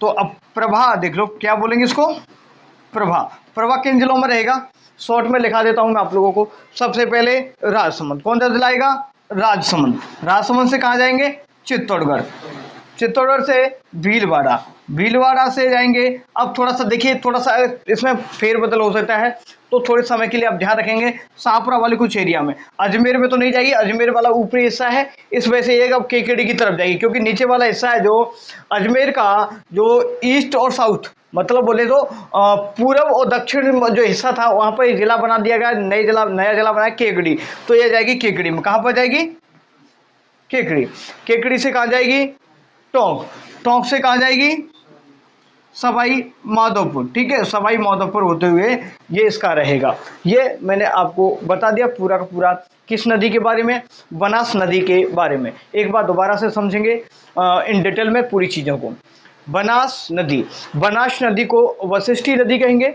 तो अब प्रभा देख लो, क्या बोलेंगे इसको? प्रभा। प्रभा किन जिलों में रहेगा? शॉर्ट में लिखा देता हूं मैं आप लोगों को। सबसे पहले राजसमंद। कौन सा जिला आएगा? राजसमंद। राजसमंद से कहाँ जाएंगे? चित्तौड़गढ़। चित्तौड़गढ़ से भीलवाड़ा। भीलवाड़ा से जाएंगे, अब थोड़ा सा देखिए, थोड़ा सा इसमें फेरबदल हो सकता है, तो थोड़े समय के लिए आप ध्यान रखेंगे शाहपुरा वाले कुछ एरिया में। अजमेर में तो नहीं जाएगी, अजमेर वाला ऊपरी हिस्सा है, इस वजह से ये अब केकेडी की तरफ जाएगी, क्योंकि नीचे वाला हिस्सा है जो अजमेर का, जो ईस्ट और साउथ मतलब बोले तो पूर्व और दक्षिण जो हिस्सा था, वहाँ पर जिला बना दिया गया, नया जिला बनाया केकड़ी। तो ये जाएगी केकड़ी में। कहाँ पर जाएगी? केकड़ी। केकड़ी से कहाँ जाएगी? टोंक। टोंक से कहाँ जाएगी? सवाई माधोपुर, ठीक है, सवाई माधोपुर होते हुए ये इसका रहेगा। ये मैंने आपको बता दिया पूरा का पूरा किस नदी के बारे में, बनास नदी के बारे में। एक बार दोबारा से समझेंगे इन डिटेल में पूरी चीज़ों को। बनास नदी, बनास नदी को वशिष्ठी नदी कहेंगे,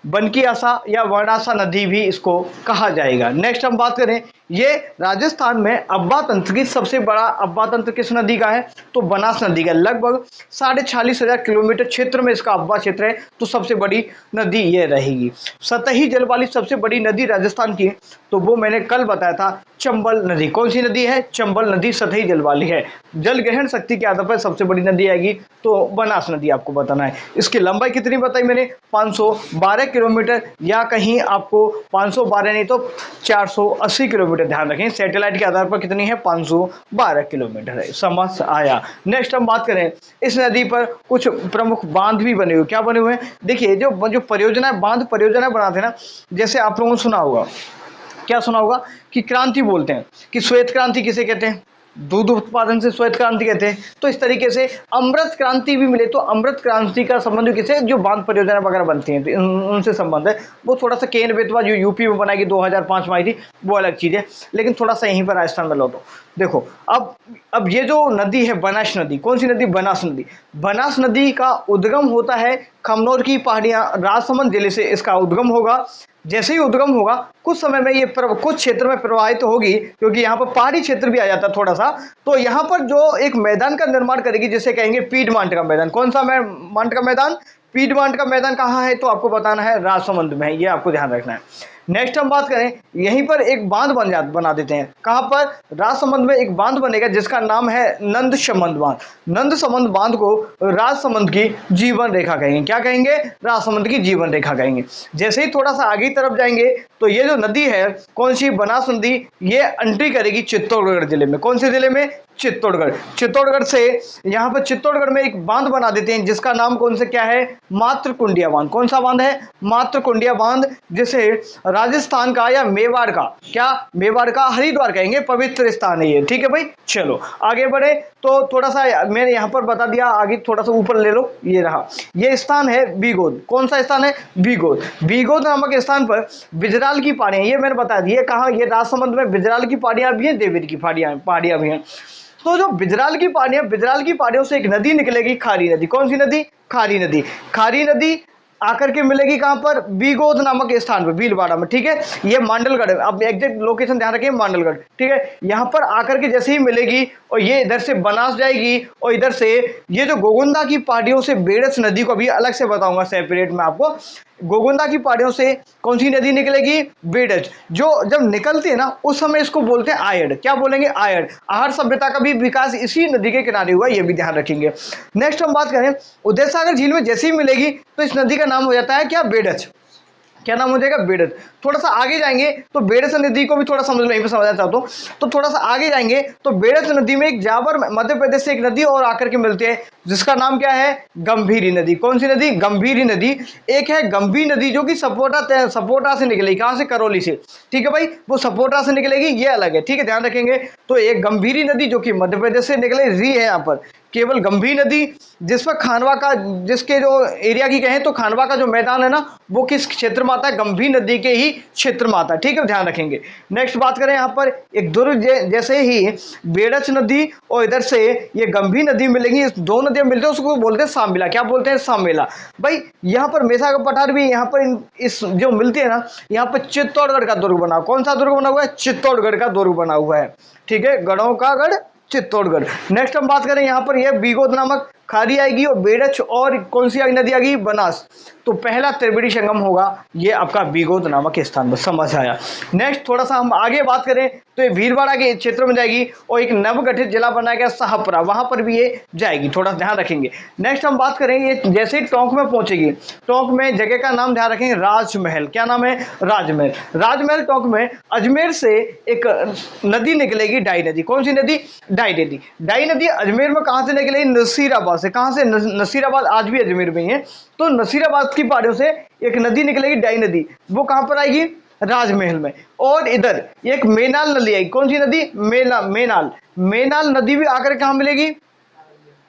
बनकी आसा या वर्णासा नदी भी इसको कहा जाएगा। नेक्स्ट हम बात करें, ये राजस्थान में अब्बा तंत्र की सबसे बड़ा अब्बा तंत्र किस नदी का है, तो बनास नदी का। लगभग 46,500 किलोमीटर क्षेत्र में इसका अब्बा क्षेत्र है, तो सबसे बड़ी नदी ये रहेगी। सतही जल वाली सबसे बड़ी नदी राजस्थान की, तो वो मैंने कल बताया था, चंबल नदी। कौन सी नदी है, चंबल नदी सतही जल वाली है। जल ग्रहण शक्ति के आधार पर सबसे बड़ी नदी आएगी तो बनास नदी आपको बताना है। इसकी लंबाई कितनी बताई मैंने, 512 किलोमीटर, या कहीं आपको 512 नहीं तो 480 किलोमीटर, ध्यान रखें सैटेलाइट के आधार पर कितनी है, 512 किलोमीटर है। समझ आया। नेक्स्ट हम बात करें, इस नदी पर कुछ प्रमुख बांध भी बने हुए। क्या बने हुए हैं, देखिए जो परियोजना बांध परियोजना बनाते हैं ना, जैसे आप लोगों ने सुना होगा, क्या सुना होगा कि क्रांति बोलते हैं, कि श्वेत क्रांति किसे कहते हैं, दूध उत्पादन से श्वेत क्रांति कहते हैं। तो इस तरीके से अमृत क्रांति भी मिले तो अमृत क्रांति का संबंध किसे, जो बांध परियोजना वगैरह बनती हैं तो उनसे संबंध है। वो थोड़ा सा केन बेतवा जो यूपी में बनाई 2005 में आई थी, वो अलग चीज़ है, लेकिन थोड़ा सा यहीं पर राजस्थान में लो। तो देखो अब ये जो नदी है बनास नदी, कौन सी नदी, बनास नदी। बनास नदी का उद्गम होता है खमनोर की पहाड़ियाँ, राजसमंद जिले से इसका उद्गम होगा। जैसे ही उद्गम होगा कुछ समय में ये कुछ क्षेत्र में प्रवाहित होगी, क्योंकि यहाँ पर पहाड़ी क्षेत्र भी आ जाता है थोड़ा सा, तो यहाँ पर जो एक मैदान का निर्माण करेगी जिसे कहेंगे पीडमांट का मैदान। कौन सा मांट का मैदान, पीडमांट का मैदान कहाँ है, तो आपको बताना है राजसमंद में है, ये आपको ध्यान रखना है। नेक्स्ट हम बात करें, यहीं पर एक बांध बना देते हैं। कहाँ पर, राजसमंद में एक बांध बनेगा जिसका नाम है नंद समंद बांध। नंद समंद बांध को राजसमंद की जीवन रेखा कहेंगे। क्या कहेंगे, राजसमंद की जीवन रेखा कहेंगे। जैसे ही थोड़ा सा आगे तरफ जाएंगे तो ये जो नदी है कौन सी, बनास नदी, ये एंट्री करेगी चित्तौड़गढ़ जिले में। कौन से जिले में, चित्तौड़गढ़। चित्तौड़गढ़ से यहाँ पर चित्तौड़गढ़ में एक बांध बना देते हैं जिसका नाम कौन से क्या है, मातृकुंडिया बांध। कौन सा बांध है, मातृकुंडिया बांध, जिसे राजस्थान का या मेवाड़ का, क्या मेवाड़ का हरिद्वार कहेंगे, पवित्र स्थान है ये, ठीक है भाई। चलो आगे बढ़े, तो थोड़ा सा मैंने यहाँ पर बता दिया, आगे थोड़ा सा ऊपर ले लो, ये रहा, ये स्थान है बीगोद। कौन सा स्थान है, बीगोद। बीगोद नामक स्थान पर बिजराल की पहाड़ियाँ, ये मैंने बता दी, ये कहाँ, ये राजसमंद में बिजराल की पहाड़ियाँ भी हैं, देवीर की पहाड़ियाँ भी हैं। तो जो बिजराल की पहाड़ियों से एक नदी निकलेगी, खारी नदी। कौन सी नदी, खारी नदी। खारी नदी आकर के मिलेगी कहां पर, बीगोद नामक स्थान पर, भीलवाड़ा में, ठीक है। ये मांडलगढ़ है, अब एग्जैक्ट लोकेशन ध्यान रखें, मांडलगढ़, ठीक है। यहां पर आकर के जैसे ही मिलेगी और ये इधर से बनास जाएगी, और इधर से ये जो गोगुंदा की पहाड़ियों से बेड़स नदी को भी अलग से बताऊंगा सेपरेट में आपको। गोगुंदा की पहाड़ियों से कौन सी नदी निकलेगी, बेड़च। जो जब निकलती है ना उस समय इसको बोलते हैं आयड़। क्या बोलेंगे, आयड़। आहार सभ्यता का भी विकास इसी नदी के किनारे हुआ, ये भी ध्यान रखेंगे। नेक्स्ट हम बात करें, उदय सागर झील में जैसे ही मिलेगी तो इस नदी का नाम हो जाता है क्या, बेड़च। क्या नाम हो जाएगा, बेड़च। थोड़ा सा आगे जाएंगे तो बेड़च नदी को भी थोड़ा समझ लो, यहीं पे समझना चाहता हूँ। तो थोड़ा सा आगे जाएंगे तो बेड़च नदी में एक जावर, मध्य प्रदेश से एक नदी और आकर के मिलती है जिसका नाम क्या है, गंभीरी नदी। कौन सी नदी, गंभीरी नदी। एक है गंभीर नदी जो कि सपोटा से निकलेगी, कहाँ से, करौली से, ठीक है भाई, वो सपोटा से निकलेगी, ये अलग है, ठीक है, ध्यान रखेंगे। तो एक गंभीरी नदी जो कि मध्य प्रदेश से निकले, री है यहाँ पर केवल गंभीर नदी, जिस पर खानवा का, जिसके जो एरिया की कहें तो खानवा का जो मैदान है ना वो किस क्षेत्र में आता है, गंभीर नदी के ही क्षेत्र में आता है, ठीक है, ध्यान रखेंगे। नेक्स्ट बात करें, यहाँ पर एक दुर्ग जैसे ही बेड़च नदी और इधर से ये गंभीर नदी मिलेंगी, इस दो नदियां मिलते हैं उसको बोलते हैं साममेला। क्या बोलते हैं, साममेला। भाई यहाँ पर मेसा का पठार भी यहाँ पर इस जो मिलती है ना, यहाँ पर चित्तौड़गढ़ का दुर्ग बना, कौन सा दुर्ग बना हुआ है, चित्तौड़गढ़ का दुर्ग बना हुआ है, ठीक है, गढ़ों का गढ़ चित्तौड़गढ़। नेक्स्ट हम बात करें, यहाँ पर यह बीगोद नामक खारी आएगी और बेड़च और कौन सी नदी आएगी, बनास। तो पहला त्रिवेणी संगम होगा ये आपका बीगोद नामक स्थान पर, समझ आया। नेक्स्ट थोड़ा सा हम आगे बात करें तो ये भीलवाड़ा के क्षेत्र में जाएगी और एक नवगठित जिला बनाया गया शाहपुरा, वहां पर भी ये जाएगी, थोड़ा ध्यान रखेंगे। नेक्स्ट हम बात करें, ये जैसे ही टोंक में पहुंचेगी, टोंक में जगह का नाम ध्यान रखेंगे, राजमहल। क्या नाम है, राजमहल। राजमहल टोंक में अजमेर से एक नदी निकलेगी, डाई नदी। कौन सी नदी, डाई नदी। डाई नदी अजमेर में कहां से निकलेगी, नसीराबाद से। कहां से, नसीराबाद आज भी अजमेर में ही है, तो नसीराबाद की पहाड़ियों से एक नदी निकलेगी, डाई नदी, वो कहां पर आएगी, राजमहल में। और इधर एक मेनाल नदी आएगी, कौन सी नदी, मेनाल। मेनाल नदी भी आकर कहां मिलेगी,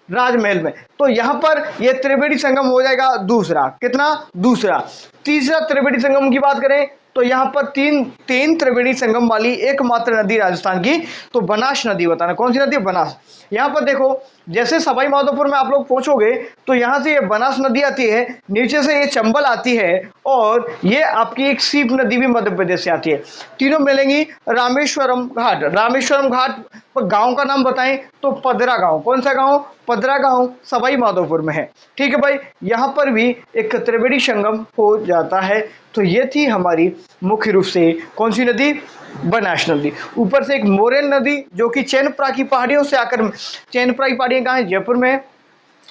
राजमहल में। तो यहाँ पर ये त्रिवेणी संगम हो जाएगा दूसरा, कितना, दूसरा। तीसरा त्रिवेणी संगम की बात करें तो यहाँ पर तीन त्रिवेणी संगम वाली एकमात्र नदी राजस्थान की, तो बनास नदी बताना, कौन सी नदी, बनास। यहाँ पर देखो, जैसे सवाई माधोपुर में आप लोग पहुंचोगे तो यहाँ से ये बनास नदी आती है, नीचे से ये चंबल आती है, और ये आपकी एक सीप नदी भी मध्य प्रदेश से आती है। तीनों मिलेंगी रामेश्वरम घाट। रामेश्वरम घाट पर गांव का नाम बताएं तो पदरा गांव, कौन सा गांव, पदरा गांव सवाई माधोपुर में है। ठीक है भाई, यहाँ पर भी एक त्रिवेणी संगम हो जाता है। तो ये थी हमारी मुख्य रूप से कौन सी नदी, बनास नदी। ऊपर से एक मोरेल नदी जो कि चैनपुरा की पहाड़ियों से आकर, चैनपुरा की पहाड़ियाँ कहाँ है, जयपुर में,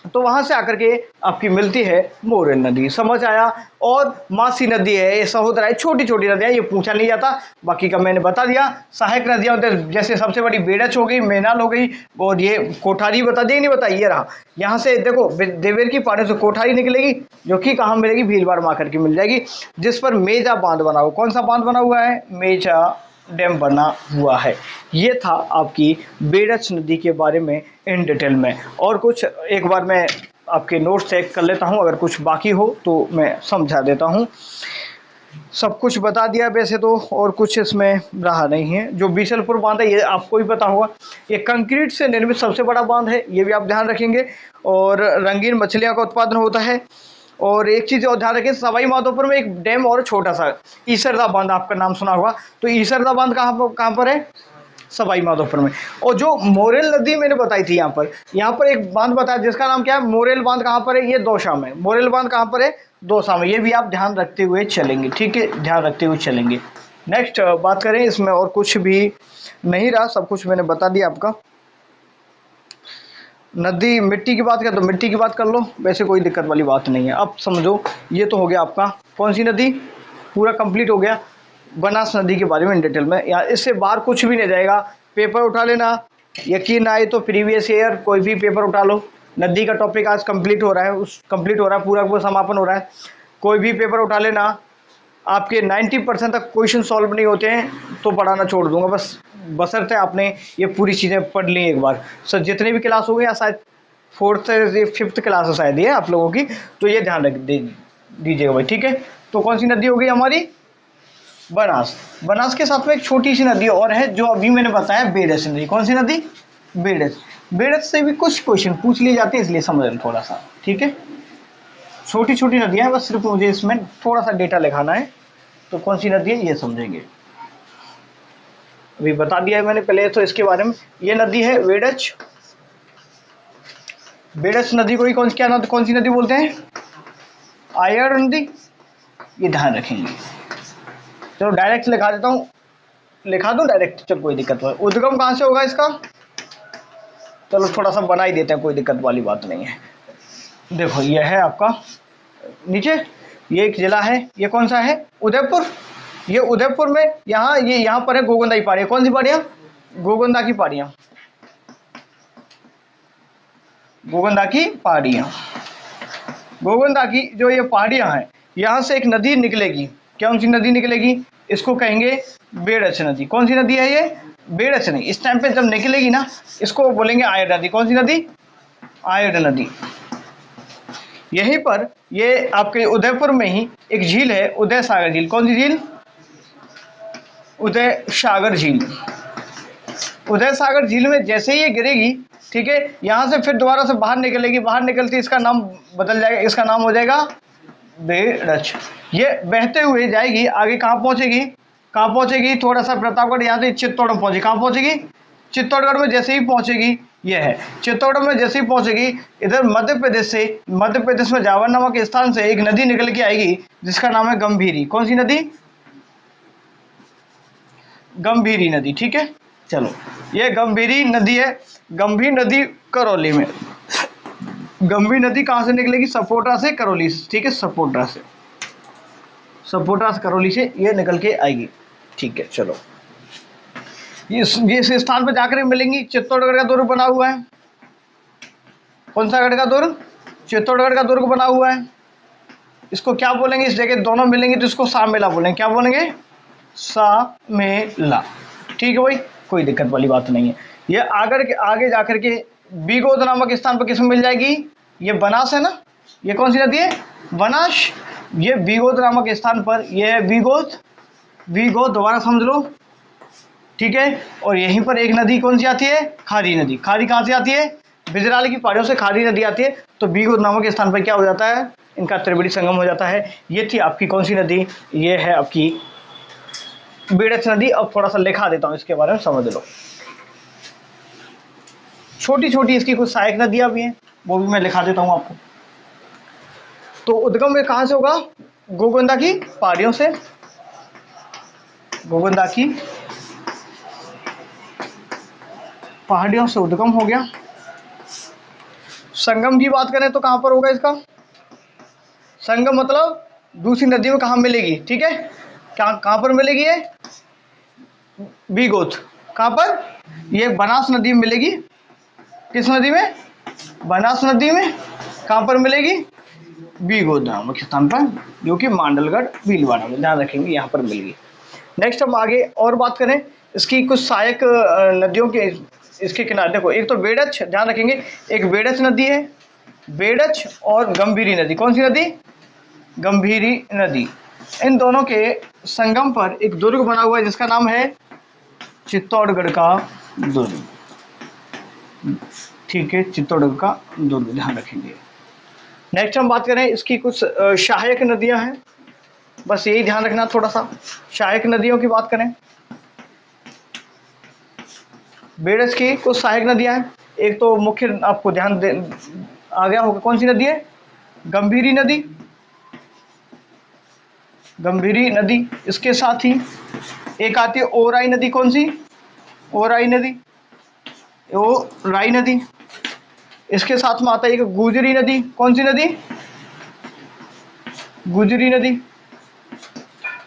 तो वहां से आकर के आपकी मिलती है मोरेल नदी, समझ आया। और मासी नदी है, ये सहोदरा है, छोटी छोटी नदियां, ये पूछा नहीं जाता, बाकी का मैंने बता दिया। सहायक नदियां होते हैं, जैसे सबसे बड़ी बेड़च हो गई, मेनाल हो गई, और ये कोठारी बता दी नहीं, बताइए रहा। यहाँ से देखो देवेर की पहाड़ियों से कोठारी निकलेगी, जो कि कहाँ मिलेगी, भीलवाड़ में आकर के मिल जाएगी, जिस पर मेजा बांध बना हुआ। कौन सा बांध बना हुआ है, मेजा डैम बना हुआ है। ये था आपकी बेड़च नदी के बारे में इन डिटेल में। और कुछ एक बार मैं आपके नोट्स चेक कर लेता हूँ, अगर कुछ बाकी हो तो मैं समझा देता हूँ। सब कुछ बता दिया वैसे तो, और कुछ इसमें रहा नहीं है। जो बीसलपुर बांध है ये आपको भी पता होगा, ये कंक्रीट से निर्मित सबसे बड़ा बांध है, ये भी आप ध्यान रखेंगे। और रंगीन मछलियों का उत्पादन होता है। और एक चीज़ और ध्यान रखें, सवाई माधोपुर में एक डैम और छोटा सा, ईसरदा बांध, आपका नाम सुना होगा। तो ईसरदा बांध कहाँ पर है, सवाई माधोपुर में। और जो मोरेल नदी मैंने बताई थी, यहाँ पर एक बांध बताया जिसका नाम क्या है, मोरेल बांध, कहाँ पर है, ये दौसा में। मोरेल बांध कहाँ पर है, दौसा में। ये भी आप ध्यान रखते हुए चलेंगे, ठीक है, ध्यान रखते हुए चलेंगे। नेक्स्ट बात करें, इसमें और कुछ भी नहीं रहा, सब कुछ मैंने बता दिया आपका। नदी मिट्टी की बात करें तो मिट्टी की बात कर लो, वैसे कोई दिक्कत वाली बात नहीं है। अब समझो, ये तो हो गया आपका कौन सी नदी, पूरा कंप्लीट हो गया बनास नदी के बारे में डिटेल में। या इससे बाहर कुछ भी नहीं जाएगा, पेपर उठा लेना, यकीन ना आए तो प्रीवियस ईयर कोई भी पेपर उठा लो। नदी का टॉपिक आज कंप्लीट हो रहा है, कंप्लीट हो रहा है, पूरा समापन हो रहा है। कोई भी पेपर उठा लेना, आपके 90% तक क्वेश्चन सॉल्व नहीं होते हैं तो पढ़ाना छोड़ दूंगा, बस बशर्ते आपने ये पूरी चीज़ें पढ़ ली एक बार। सर जितने भी क्लास हो गए, या शायद 4th या 5th क्लास है शायद ये आप लोगों की, तो ये ध्यान रख दीजिएगा भाई, ठीक है। तो कौन सी नदी हो गई हमारी, बनास। बनास के साथ में एक छोटी सी नदी और है जो अभी मैंने बताया, बेड़च नदी। कौन सी नदी, बेड़च। बेड़च से भी कुछ क्वेश्चन पूछ लिए जाते हैं, इसलिए समझ लें थोड़ा सा, ठीक है। छोटी छोटी नदियाँ हैं, बस सिर्फ मुझे इसमें थोड़ा सा डेटा लिखाना है। तो कौन सी नदी है ये समझेंगे, अभी बता दिया है मैंने पहले तो इसके बारे में। ये नदी है बेड़च। बेड़च नदी को ही कौन सी नदी बोलते हैं, आयर नदी, ये ध्यान रखेंगे। चलो डायरेक्ट लिखा देता हूँ, लिखा दूँ डायरेक्ट, चलो कोई दिक्कत नहीं। उद्गम कहाँ से होगा इसका, चलो थोड़ा सा बना ही देते हैं, कोई दिक्कत वाली बात नहीं है। देखो ये है आपका नीचे, ये एक जिला है, ये कौन सा है, उदयपुर। ये उदयपुर में यहाँ पर है गोगंदा की पहाड़ियाँ। कौन सी पहाड़ियाँ, गोगंदा की पहाड़ियाँ, गोगंदा की पहाड़ियाँ। गोगंदा की जो ये पहाड़ियाँ हैं, यहाँ से एक नदी निकलेगी, कौन सी नदी निकलेगी, इसको कहेंगे बेड़च नदी। कौन सी नदी है ये, बेड़च नहीं। इस टाइम पे जब निकलेगी ना, इसको बोलेंगे आयड नदी। कौन सी नदी, आयड नदी। यहीं पर ये आपके उदयपुर में ही एक झील है, उदय सागर झील। कौन सी झील, उदय सागर झील। उदय सागर झील में जैसे ही ये गिरेगी, ठीक है, यहाँ से फिर दोबारा से बाहर निकलेगी, बाहर निकलती इसका नाम बदल जाएगा, इसका नाम हो जाएगा बेड़च। ये बहते हुए जाएगी, आगे कहाँ पहुँचेगी, थोड़ा सा प्रतापगढ़, यहाँ से चित्तौड़ में पहुँचेगी। कहाँ पहुँचेगी, चित्तौड़गढ़ में जैसे ही पहुँचेगी, ये है चित्तौड़ में जैसे ही पहुँचेगी, इधर मध्य प्रदेश में जावर नामक स्थान से एक नदी निकल के आएगी जिसका नाम है गंभीरी। कौन सी नदी, गंभीरी नदी, ठीक है। चलो ये गंभीरी नदी है, गंभीर नदी करौली में। गंभीर नदी कहाँ से निकलेगी, सपोटा से, करौली से, ठीक है, सपोटा से करौली से ये निकल के आएगी, ठीक है। चलो ये इस स्थान पर जाकर मिलेंगी। चित्तौड़गढ़ का दुर्ग बना हुआ है, कौन सा गढ़ का दुर्ग, चित्तौड़गढ़ का दुर्ग बना हुआ है। इसको क्या बोलेंगे, इस जगह दोनों मिलेंगे तो इसको सामेला बोलेंगे। क्या बोलेंगे, सामेला, ठीक है भाई, कोई दिक्कत वाली बात नहीं है। ये आगे जाकर के बीगोद नामक स्थान पर किसमें मिल जाएगी? ये बनास है ना, ये कौन सी नदी है? बनास। ये बीगोद नामक स्थान पर, ये है बीगोद, बीगोद दोबारा समझ लो, ठीक है। और यहीं पर एक नदी कौन सी आती है? खारी नदी। खारी कहाँ से आती है? बिजराल की पहाड़ियों से खारी नदी आती है। तो बीगोद नामक स्थान पर क्या हो जाता है? इनका त्रिवेणी संगम हो जाता है। ये थी आपकी कौन सी नदी? ये है आपकी बेड़च नदी। अब थोड़ा सा लिखा देता हूँ इसके बारे में, समझ लो। छोटी छोटी इसकी कुछ सहायक नदियां भी हैं, वो भी मैं लिखा देता हूँ आपको। तो उद्गम में कहाँ से होगा? गोगंदा की पहाड़ियों से, गोगंदा की पहाड़ियों से उद्गम हो गया। संगम की बात करें तो कहाँ पर होगा इसका? संगम मतलब दूसरी नदी में कहाँ मिलेगी, ठीक है। कहाँ पर मिलेगी ये? बीगोद। कहाँ पर? ये बनास नदी में मिलेगी। किस नदी में? बनास नदी में। कहाँ पर मिलेगी? बीगोद नामक स्थान पर, जो कि मांडलगढ़ भीलवाड़ा में, ध्यान रखेंगे यहाँ पर मिलेगी। नेक्स्ट हम आगे और बात करें इसकी कुछ सहायक नदियों के, इसके किनारे देखो, एक तो बेड़च, ध्यान रखेंगे, एक बेड़च नदी है, बेड़च और गंभीरी नदी। कौन सी नदी? गंभीरी नदी। इन दोनों के संगम पर एक दुर्ग बना हुआ है जिसका नाम है चित्तौड़गढ़ का दुर्ग, ठीक है, चित्तौड़गढ़ का दुर्ग, ध्यान रखेंगे। नेक्स्ट हम बात करें इसकी कुछ सहायक नदियां हैं, बस यही ध्यान रखना थोड़ा सा। सहायक नदियों की बात करें, बेड़च की कुछ सहायक नदियां हैं। एक तो मुख्य आपको ध्यान दे आ गया होगा, कौन सी नदी है? गंभीरी नदी, गंभीरी नदी। इसके साथ ही एक आती है ओराई नदी। कौन सी? ओराई नदी, ओराई नदी। इसके साथ में आता है एक गुजरी नदी। कौन सी नदी? गुजरी नदी।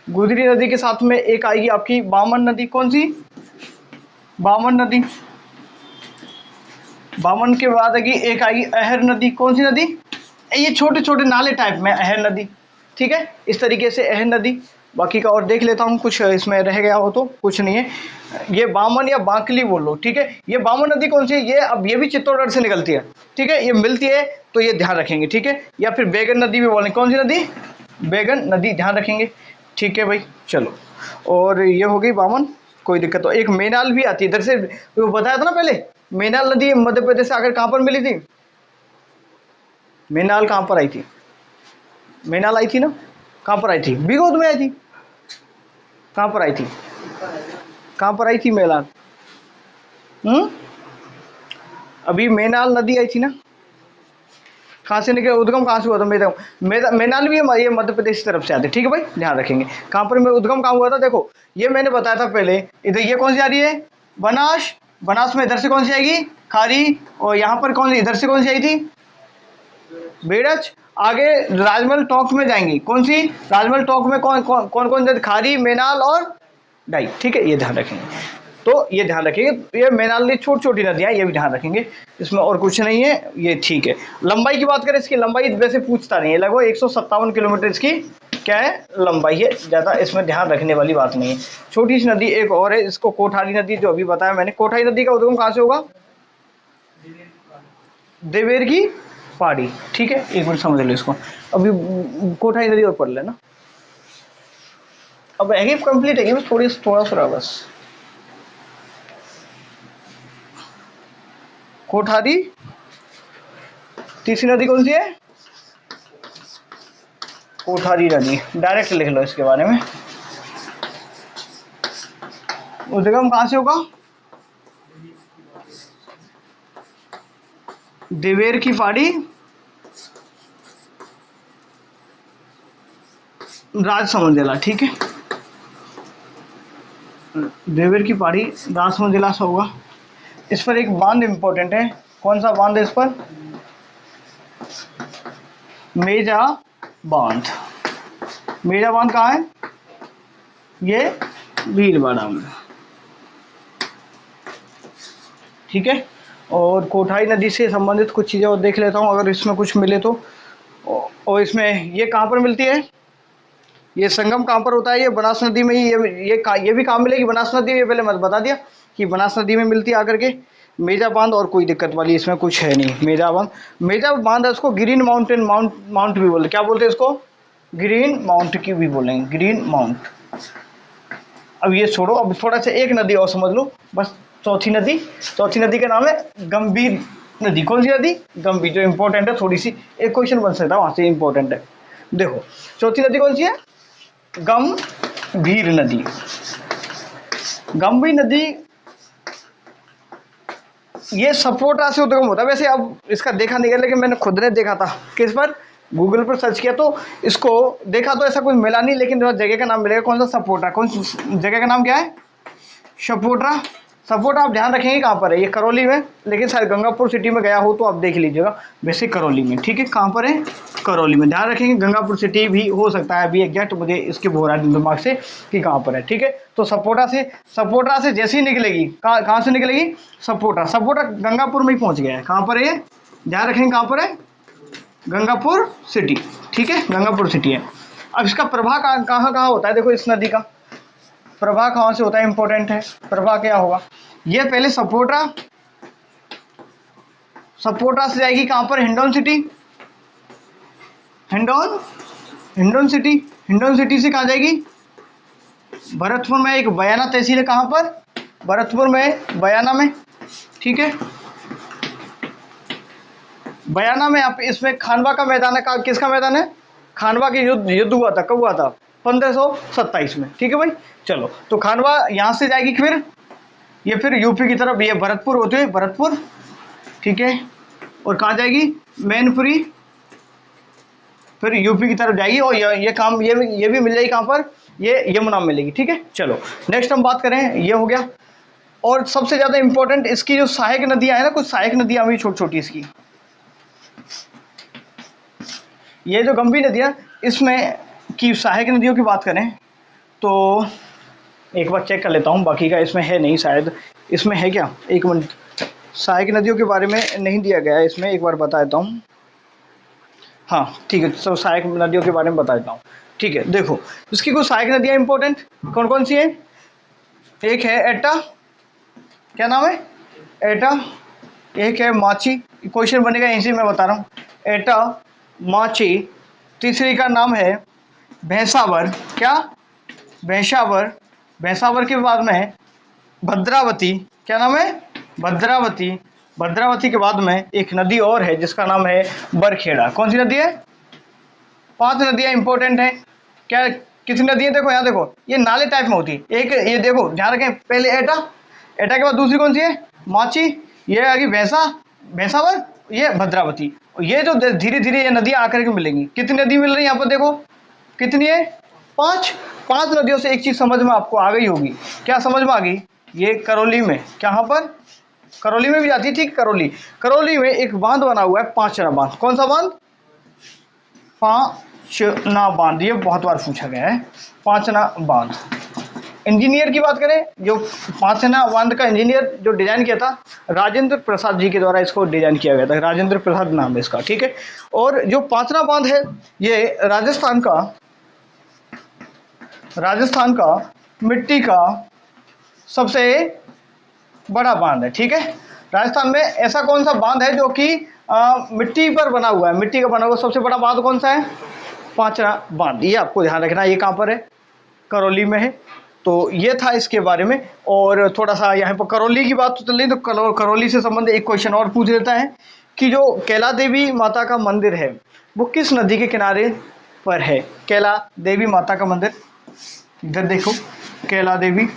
गुजरी नदी के साथ में एक आएगी आपकी बामन नदी। कौन सी? बामन नदी। बामन के बाद आएगी एक आएगी अहर नदी। कौन सी नदी? ये छोटे छोटे नाले टाइप में अहर नदी, ठीक है, इस तरीके से अहर नदी। बाकी का और देख लेता हूँ, कुछ इसमें रह गया हो तो, कुछ नहीं है। ये बामन या बांकली बोल लो, ठीक है। ये बामन नदी कौन सी है? ये अब ये भी चित्तौड़गढ़ से निकलती है, ठीक है, ये मिलती है, तो ये ध्यान रखेंगे, ठीक है। या फिर बैगन नदी भी बोलेंगे। कौन सी नदी? बैगन नदी, ध्यान रखेंगे, ठीक है भाई। चलो, और ये हो गई बामन, कोई दिक्कत। तो एक मेनाल भी आती है इधर से, वो बताया था ना पहले, मेनाल नदी मध्य प्रदेश से आकर कहाँ पर मिली थी? मेनाल कहाँ पर आई थी? मेनाल आई थी ना, कहाँ पर आई थी? बीगोद में आई थी। कहाँ पर आई थी? कहाँ पर आई थी मेनाल? अभी मेनाल नदी आई थी ना, कहाँ से निकले? उद्गम कहाँ से हुआ था? मेनाल भी ये मध्य प्रदेश की तरफ से आते, ठीक है भाई, ध्यान रखेंगे। कहाँ पर उद्गम कहाँ हुआ था? देखो, ये मैंने बताया था पहले, इधर ये कौन सी आ रही है? बनास। बनास में इधर से कौन सी आएगी? खारी। और यहाँ पर कौन सी, इधर से कौन सी आई थी? बेड़च। आगे राजमहल टॉक में जाएंगी। कौन सी? राजमहल टॉक में कौन कौन कौन कौन? खारी, मेनाल और डाई, ठीक है, ये ध्यान रखेंगे। तो ये ध्यान रखेंगे, ये मेनाल की छोटी छोटी नदियाँ, ये भी ध्यान रखेंगे, इसमें और कुछ नहीं है, ये ठीक है। लंबाई की बात करें, इसकी लंबाई वैसे पूछता नहीं है, लगभग 157 किलोमीटर इसकी क्या है? लंबाई है, ज़्यादा इसमें ध्यान रखने वाली बात नहीं है। छोटी सी नदी एक और है, इसको कोठारी नदी, जो अभी बताया मैंने। कोठारी नदी का उद्गम कहाँ से होगा? देवेर की पहाड़ी, ठीक है, एक मिनट समझ लो इसको। अभी कोठारी नदी और पढ़ लेना, अब है कंप्लीट है, बस थोड़ा सा बस। कोठारी, तीसरी नदी कौन सी है? कोठारी नदी, डायरेक्ट लिख लो इसके बारे में। उद्गम कहाँ से होगा? देवेर की पहाड़ी, राजसमंद जिला, ठीक है, देवेर की पहाड़ी राजसमंद जिला से होगा। इस पर एक बांध इंपॉर्टेंट है, कौन सा बांध है इस पर? मेजा बांध। मेजा बांध कहाँ है? ये भीलवाड़ा में, ठीक है। और कोठारी नदी से संबंधित कुछ चीज़ें और देख लेता हूँ, अगर इसमें कुछ मिले तो। और इसमें ये कहाँ पर मिलती है? ये संगम कहाँ पर होता है? ये बनास नदी में ही। ये भी कहाँ मिलेगी? बनास नदी में, पहले मैं बता दिया कि बनास नदी में मिलती है आकर के। मेजा बांध और कोई दिक्कत वाली इसमें कुछ है नहीं। मेजा बांध है, उसको ग्रीन माउंटेन माउंट भी बोलते, क्या बोलते हैं इसको? ग्रीन माउंट की भी बोलेंगे, ग्रीन माउंट। अब ये छोड़ो, अब थोड़ा सा एक नदी और समझ लो बस, चौथी नदी का नाम है गंभीर नदी। कौन सी नदी? गंभीर, जो इंपॉर्टेंट है थोड़ी सी, एक क्वेश्चन बन सकता है वहां से, इंपॉर्टेंट है। देखो चौथी नदी कौन सी है? गंभीर नदी। गंभीर नदी ये सपोटा से उद्गम होता है। वैसे अब इसका देखा नहीं गया, लेकिन मैंने खुद ने देखा था, किस पर? गूगल पर सर्च किया तो इसको देखा तो ऐसा कुछ मिला नहीं, लेकिन जगह का नाम मिलेगा। कौन सा? सपोटा। कौन जगह का नाम क्या है? सपोटा। सपोटा आप ध्यान रखेंगे कहाँ पर है? ये करौली में, लेकिन शायद गंगापुर सिटी में गया हो तो आप देख लीजिएगा। वैसे करौली में, ठीक है। कहाँ पर है? करौली में। ध्यान रखेंगे गंगापुर सिटी भी हो सकता है, अभी एग्जैक्ट मुझे इसके हो रहा है दिमाग से कि कहाँ पर है, ठीक है। तो सपोटा से जैसे ही निकलेगी, कहाँ से निकलेगी? सपोटा। सपोटा गंगापुर में ही पहुँच गया है। कहाँ पर है ये? ध्यान रखेंगे कहाँ पर है? गंगापुर सिटी, ठीक है, गंगापुर सिटी है। अब इसका प्रवाह कहाँ होता है? देखो इस नदी का प्रवाह कहाँ से होता है, इंपॉर्टेंट है। प्रवाह क्या होगा? ये पहले सपोटा से जाएगी कहाँ पर? हिंडौन सिटी। हिंडौन सिटी से कहाँ जाएगी? भरतपुर में एक बयाना तहसील है। कहाँ पर? भरतपुर में, बयाना में, ठीक है। बयाना में आप इसमें खानवा का मैदान है। किसका मैदान है? खानवा के युद्ध हुआ था। कब हुआ था? 1527 में, ठीक है भाई। चलो, तो खानवा यहाँ से जाएगी, फिर यूपी की तरफ, ये भरतपुर होते हुए भरतपुर, ठीक है। और कहाँ जाएगी? मैनपुरी, फिर यूपी की तरफ जाएगी। और ये भी मिल जाएगी कहाँ पर? ये यमुना में मिलेगी, ठीक है। चलो नेक्स्ट हम बात करें, ये हो गया। और सबसे ज़्यादा इंपॉर्टेंट इसकी जो सहायक नदियाँ हैं ना, कुछ सहायक नदियाँ भी छोटी छोटी इसकी। ये जो गंभीर नदियाँ, इसमें की सहायक नदियों की बात करें तो एक बार चेक कर लेता हूँ, बाकी का इसमें है नहीं, शायद इसमें है क्या? एक मिनट, सहायक नदियों के बारे में नहीं दिया गया है इसमें, एक बार बता देता हूँ। हाँ ठीक है, तो सहायक नदियों के बारे में बता देता हूँ, ठीक है। देखो इसकी कुछ सहायक नदियाँ इंपॉर्टेंट कौन कौन सी हैं? एक है एटा, क्या नाम है? एटा। एक है माची, क्वेश्चन बनेगा यहीं से, मैं बता रहा हूँ। एटा, माची। तीसरी का नाम है भैंसावर। क्या? भैंसावर। भैंसावर के बाद में भद्रावती। क्या नाम है? भद्रावती। भद्रावती के बाद में एक नदी और है जिसका नाम है बरखेड़ा। कौन सी नदी है? 5 नदियाँ इंपॉर्टेंट हैं। क्या कितनी नदी है? देखो यहाँ, देखो ये नाले टाइप में होती है। एक ये देखो, ध्यान रखें, पहले एटा, एटा के बाद दूसरी कौन सी है? माची। ये आ गई भैंसावर, ये भद्रावती। ये जो धीरे धीरे ये नदियाँ आकर के मिलेंगी। कितनी नदी मिल रही है यहाँ पर? देखो कितनी है? 5 नदियों से एक चीज समझ में आपको आ गई होगी। क्या समझ में आ गई? ये करौली में, यहाँ पर करौली में भी जाती है, ठीक। करौली में एक बांध बना हुआ है, पांचना बांध। कौन सा बांध? पांचना बांध। ये बहुत बार पूछा गया है, पांचना बांध। इंजीनियर की बात करें, जो पांचना बांध का इंजीनियर जो डिजाइन किया था, राजेंद्र प्रसाद जी के द्वारा इसको डिजाइन किया गया था। राजेंद्र प्रसाद नाम है इसका, ठीक है। और जो पांचना बांध है, ये राजस्थान का मिट्टी का सबसे बड़ा बांध है, ठीक है। राजस्थान में ऐसा कौन सा बांध है जो कि मिट्टी पर बना हुआ है? मिट्टी का बना हुआ सबसे बड़ा बांध कौन सा है? पांचना बांध। ये आपको ध्यान रखना है। ये कहाँ पर है? करौली में है। तो ये था इसके बारे में। और थोड़ा सा यहाँ पर करौली की बात चल रही, तो करौली से संबंधित एक क्वेश्चन और पूछ लेता है कि जो कैला देवी माता का मंदिर है वो किस नदी के किनारे पर है? कैला देवी माता का मंदिर, इधर देखो, कैला देवी,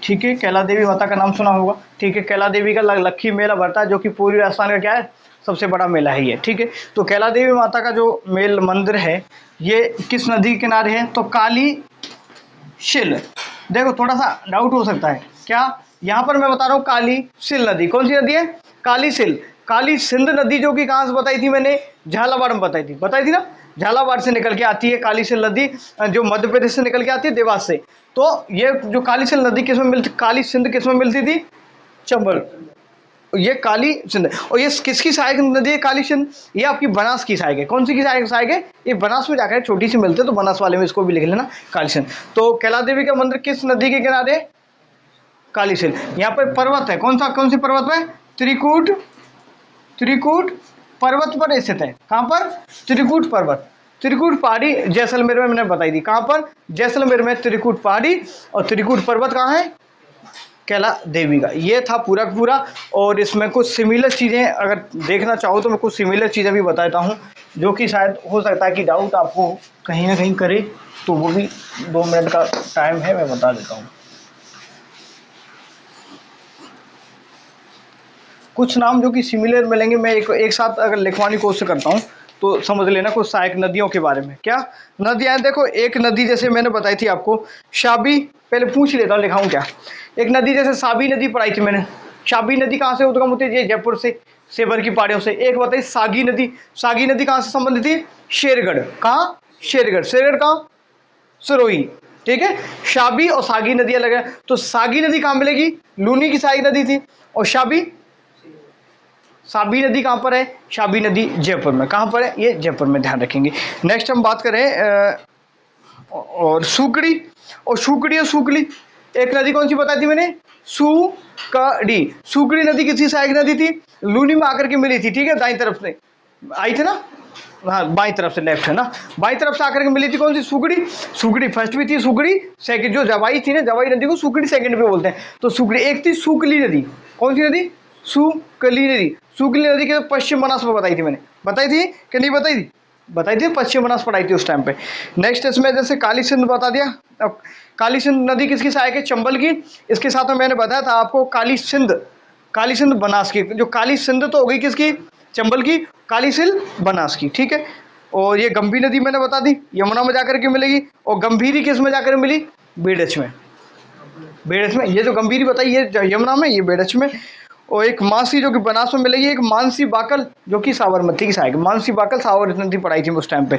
ठीक है। कैला देवी माता का नाम सुना होगा, ठीक है। कैला देवी का लक्खी मेला भरता है, जो कि पूरी राजस्थान का क्या है? सबसे बड़ा मेला है ये, ठीक है। तो कैला देवी माता का जो मंदिर है, ये किस नदी के किनारे है? तो काली शिल। देखो थोड़ा सा डाउट हो सकता है, क्या? यहाँ पर मैं बता रहा हूँ काली सिल नदी। कौन सी नदी है? काली सिल। काली सिंध नदी, जो कि कहाँ से बताई थी मैंने? झालावाड़ में बताई थी ना। झालावाड़ से निकल के आती है काली सिल नदी, जो मध्य प्रदेश से निकल के आती है, देवास से। तो ये जो काली सिल नदी किसमें मिलती? काली सिंध किसमें मिलती थी? चंबल। ये काली सिंध। और ये किसकी सहायक नदी है? काली सिंध। ये आपकी बनास की सहायक है। कौन सी की सहायक है? ये बनास में जाकर छोटी सी मिलती है, तो बनास वाले में इसको भी लिख लेना, काली सिंध। तो कैला देवी का मंदिर किस नदी के किनारे? काली सिंध। यहाँ पर पर्वत है, कौन सी पर्वत है? त्रिकूट पर्वत पर स्थित है। कहाँ पर? त्रिकूट पर्वत, त्रिकूट पहाड़ी जैसलमेर में मैंने बताई थी। कहाँ पर? जैसलमेर में त्रिकूट पहाड़ी, और त्रिकूट पर्वत कहाँ है? कैला देवी का। ये था पूरा का पूरा। और इसमें कुछ सिमिलर चीज़ें अगर देखना चाहो तो मैं कुछ सिमिलर चीज़ें भी बताता हूँ, जो कि शायद हो सकता है कि डाउट आपको कहीं ना कहीं करे, तो वो भी 2 मिनट का टाइम है, मैं बता देता हूँ। कुछ नाम जो कि सिमिलर मिलेंगे, मैं एक साथ अगर लिखवाने की कोशिश करता हूँ तो समझ लेना कुछ सहायक नदियों के बारे में। क्या नदियाँ? देखो एक नदी जैसे मैंने बताई थी आपको, शाबी, पहले पूछ लेता हूँ लिखाऊँ क्या। एक नदी जैसे साबी नदी पढ़ाई थी मैंने। शाबी नदी कहाँ से उद्गम होती है? ये जयपुर से, सेवर की पहाड़ियों से। एक बताइए सागी नदी, सागी नदी कहाँ से संबंधित थी? शेरगढ़। कहाँ? शेरगढ़। शेरगढ़ कहाँ? सिरोही। ठीक है, शाबी और सागी नदी अलग है। तो सागी नदी कहाँ मिलेगी? लूनी की सागी नदी थी। और साबी नदी कहाँ पर है? शाबी नदी जयपुर में। कहाँ पर है? ये जयपुर में, ध्यान रखेंगे। नेक्स्ट हम बात करें और सूकड़ी और सूकली। एक नदी कौन सी बताई थी मैंने? सूकड़ी। सूकड़ी नदी किसी सहायक नदी थी, लूनी में आकर के मिली थी। ठीक है, दाईं तरफ से आई थी ना, हाँ बाईं तरफ से, लेफ्ट है ना, बाईं तरफ से आकर के मिली थी। कौन सी? सूकड़ी। सूकड़ी फर्स्ट भी थी, सूकड़ी सेकंड। जो जवाई थी ना, जवाई नदी को सूकड़ी सेकंड पे बोलते हैं। तो सूकड़ी एक थी। सूकली नदी, कौन सी नदी? सूकली नदी। सूकली नदी के पश्चिम बनास में बताई थी मैंने, बताई थी कि नहीं बताई थी? बताई थी, पश्चिम बनास पढ़ाई थी उस टाइम पे। नेक्स्ट इसमें जैसे काली सिंध बता दिया। अब काली सिंध नदी किसकी सहायक है? चंबल की। इसके साथ में मैंने बताया था आपको काली सिंध बनास की। जो काली सिंध तो हो गई किसकी? चंबल की। काली सिंध बनास की। ठीक है, और ये गंभीर नदी मैंने बता दी, यमुना में जाकर के मिलेगी। और गंभीरी किस में जाकर मिली? बेडच में। बेडच में। ये जो गंभीरी बताई ये यमुना में, ये बेडच में। और एक मानसी जो कि बनास में मिलेगी। एक मानसी बाकल जो कि साबरमती की सहायक। मानसी बाकल साबरमती नदी पढ़ाई थी उस टाइम पे।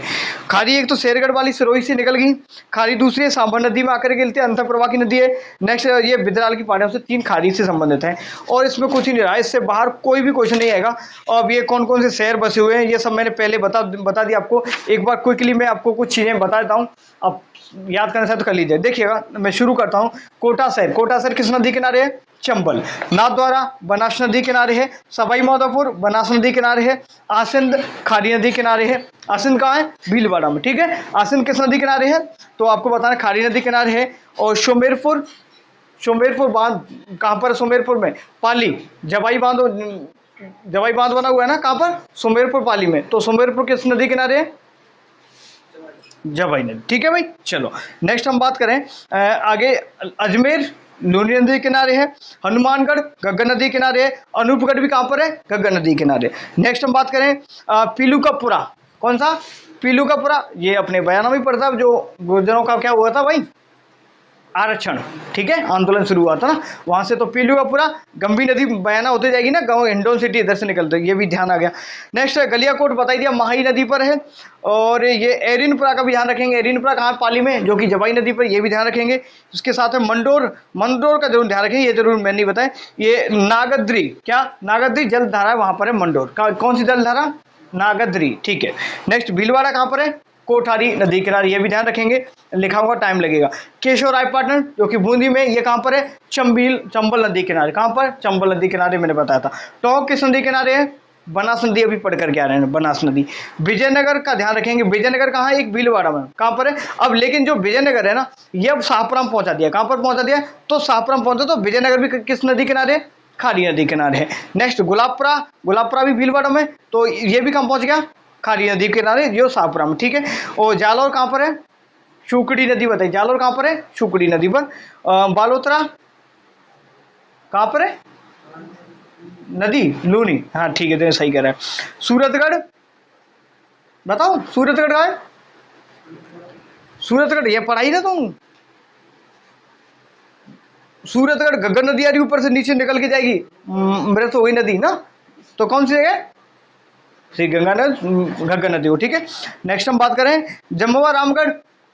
खारी एक तो शेरगढ़ वाली सिरोही से निकल गई, खारी दूसरी है सांभर नदी में आकर गिरती है, अंतर प्रवाह की नदी है। नेक्स्ट ये बिदराल की पहाड़ियों से 3 खारी से संबंधित है। और इसमें कुछ ही नहीं रहा, इससे बाहर कोई भी क्वेश्चन नहीं आएगा। अब ये कौन कौन से शहर बसे हुए हैं ये सब मैंने पहले बता दिया आपको। एक बार क्विकली मैं आपको कुछ चीज़ें बता देता हूँ, अब याद करने से तो कर लीजिए। देखिएगा, मैं शुरू करता हूँ। कोटा शहर किस नदी किनारे है? चंबल। नाथद्वारा बनास नदी किनारे है। सवाई माधोपुर बनास नदी किनारे है। आसिंद खारी नदी किनारे है। आसिंद कहाँ है? भीलवाड़ा में। ठीक है, आसिंद किस नदी किनारे है? तो आपको बताना खारी नदी किनारे है। और सोमेरपुर बांध कहाँ पर? सोमेरपुर में पाली, जवाई बांध बना हुआ है ना, कहाँ पर? सोमेरपुर पाली में। तो सोमेरपुर किस नदी किनारे है? जवाई नदी। ठीक है भाई, चलो नेक्स्ट हम बात करें आगे। अजमेर लूनी नदी किनारे है। हनुमानगढ़ घग्गर नदी किनारे है। अनूपगढ़ भी कहाँ पर है? घग्गर नदी किनारे। नेक्स्ट हम बात करें पीलू का पुरा। कौन सा? पीलू का पुरा। ये अपने बयाना में पड़ता है, जो गुर्जरों का क्या हुआ था भाई? आरक्षण। ठीक है, आंदोलन शुरू हुआ था ना वहां से। तो पीलू का पूरा गंभीर नदी बयाना होती जाएगी ना, गांव हिंडोन सिटी इधर से निकलते, ये भी ध्यान आ गया। नेक्स्ट गलियाकोट बताई दिया, माही नदी पर है। और ये एरिनपुरा का भी ध्यान रखेंगे। एरिनपुरा कहाँ? पाली में, जो कि जवाई नदी पर, ये भी ध्यान रखेंगे। इसके साथ में मंडोर का जरूर ध्यान रखेंगे, ये जरूर मैंने नहीं बताया। ये नागद्री, क्या नागद्री जलधारा है वहां पर है मंडोर। कौन सी जलधारा? नागद्री। ठीक है, नेक्स्ट भीलवाड़ा कहाँ पर है? कोठारी नदी किनारे, ये भी ध्यान रखेंगे, लिखा हुआ टाइम लगेगा। केशवरायपाटन जो कि बूंदी में, ये कहाँ पर है? चंबल नदी किनारे। कहाँ पर? चंबल नदी किनारे, मैंने बताया था। टोंक किस नदी किनारे है? बनास नदी, अभी पढ़ करके आ रहे हैं, बनास नदी। विजयनगर का ध्यान रखेंगे। विजयनगर कहाँ है? एक भीलवाड़ा में। कहाँ पर है? अब लेकिन जो विजयनगर है ना, ये अब शाहपुरा पहुंचा दिया। कहाँ पर पहुंचा दिया? तो शाहपुरा पहुंचा, तो विजयनगर भी किस नदी किनारे? खारी नदी किनारे है। नेक्स्ट गुलाबपुरा भी भीलवाड़ा में, तो ये भी कहाँ पहुंच गया? खारी नदी किनारे, जो शाहपुरा में। ठीक है, और जालौर कहाँ पर है? शुकड़ी नदी बताइए, जालौर कहाँ पर है? शुकड़ी नदी पर। बालोतरा कहाँ पर है? नदी लूनी, हाँ ठीक है, तो सही कह रहा है। सूरतगढ़ बताओ, सूरतगढ़ का है? सूरतगढ़ ये पढ़ाई ना तुम। सूरतगढ़ घग्गर नदी आ रही, ऊपर से नीचे निकल के जाएगी, मेरे तो वही नदी ना। तो कौन सी जगह? श्री गंगा नदी, घग्गर नदी हो। ठीक है, नेक्स्ट हम बात करें जमवा रामगढ़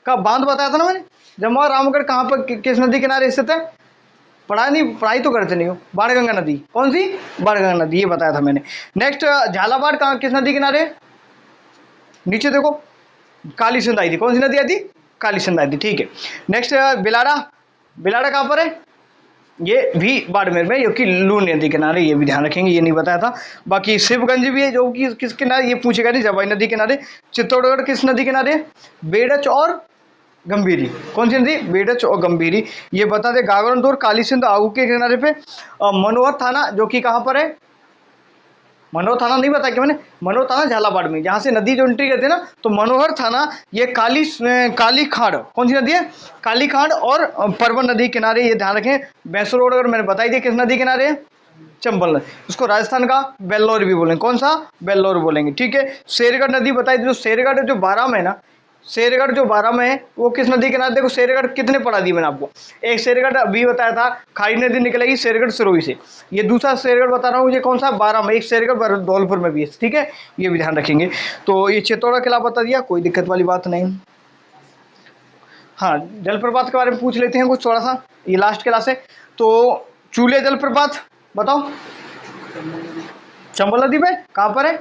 का बांध बताया था ना मैंने। जमवा रामगढ़ कहाँ पर, किस नदी किनारे स्थित है? पढ़ाई तो करते नहीं हो। बाणगंगा नदी, कौन सी? बाणगंगा नदी, ये बताया था मैंने। नेक्स्ट झालावाड़ कहाँ, किस नदी किनारे? नीचे देखो, काली सिंध आई थी। कौन सी नदी आई थी? काली सिंध आई थी। ठीक है, नेक्स्ट बिलाड़ा कहाँ पर है? ये भी बाड़मेर में, जो कि लून नदी किनारे, ये भी ध्यान रखेंगे, ये नहीं बताया था। बाकी शिवगंज भी है, जो कि किस किनारे, ये पूछेगा नहीं, जवाई नदी किनारे। चित्तौड़गढ़ किस नदी किनारे? बेड़च और गंभीरी। कौन सी नदी? बेड़च और गंभीरी। ये बता दे गागरनदौर काली सिंध आगू के किनारे पे। मनोहर थाना जो कि कहाँ पर है? मनोहर थाना नहीं बताया कि मैंने, मनोहर थाना झालावाड़ में, जहाँ से नदी जो एंट्री करती है ना, तो मनोहर थाना ये काली खाड़, कौन सी नदी है? काली खाड़ और परवन नदी किनारे, ये ध्यान रखें। भैंसू रोड अगर मैंने बताई दी किस नदी किनारे है? चंबल। उसको राजस्थान का बेल्लौर भी बोलेंगे। कौन सा? बेल्लौर बोलेंगे, ठीक है। शेरगढ़ नदी बताई दी, जो शेरगढ़ जो 12 में है ना, शेरगढ़ जो 12 में है वो किस नदी के किनारे? देखो शेरगढ़ कितने पढ़ा दी मैंने आपको। एक शेरगढ़ अभी बताया था, खाड़ी नदी निकलेगी शेरगढ़ सिरोही से। ये दूसरा शेरगढ़ बता रहा हूँ, ये कौन सा? 12 में। एक शेरगढ़ धौलपुर में भी है, ठीक है, ये भी ध्यान रखेंगे। तो ये चित्तौड़ किला बता दिया, कोई दिक्कत वाली बात नहीं। हाँ, जलप्रपात के बारे में पूछ लेते हैं कुछ थोड़ा सा, ये लास्ट क्लास है। तो चूले जलप्रपात बताओ, चंबल नदी में कहाँ पर है?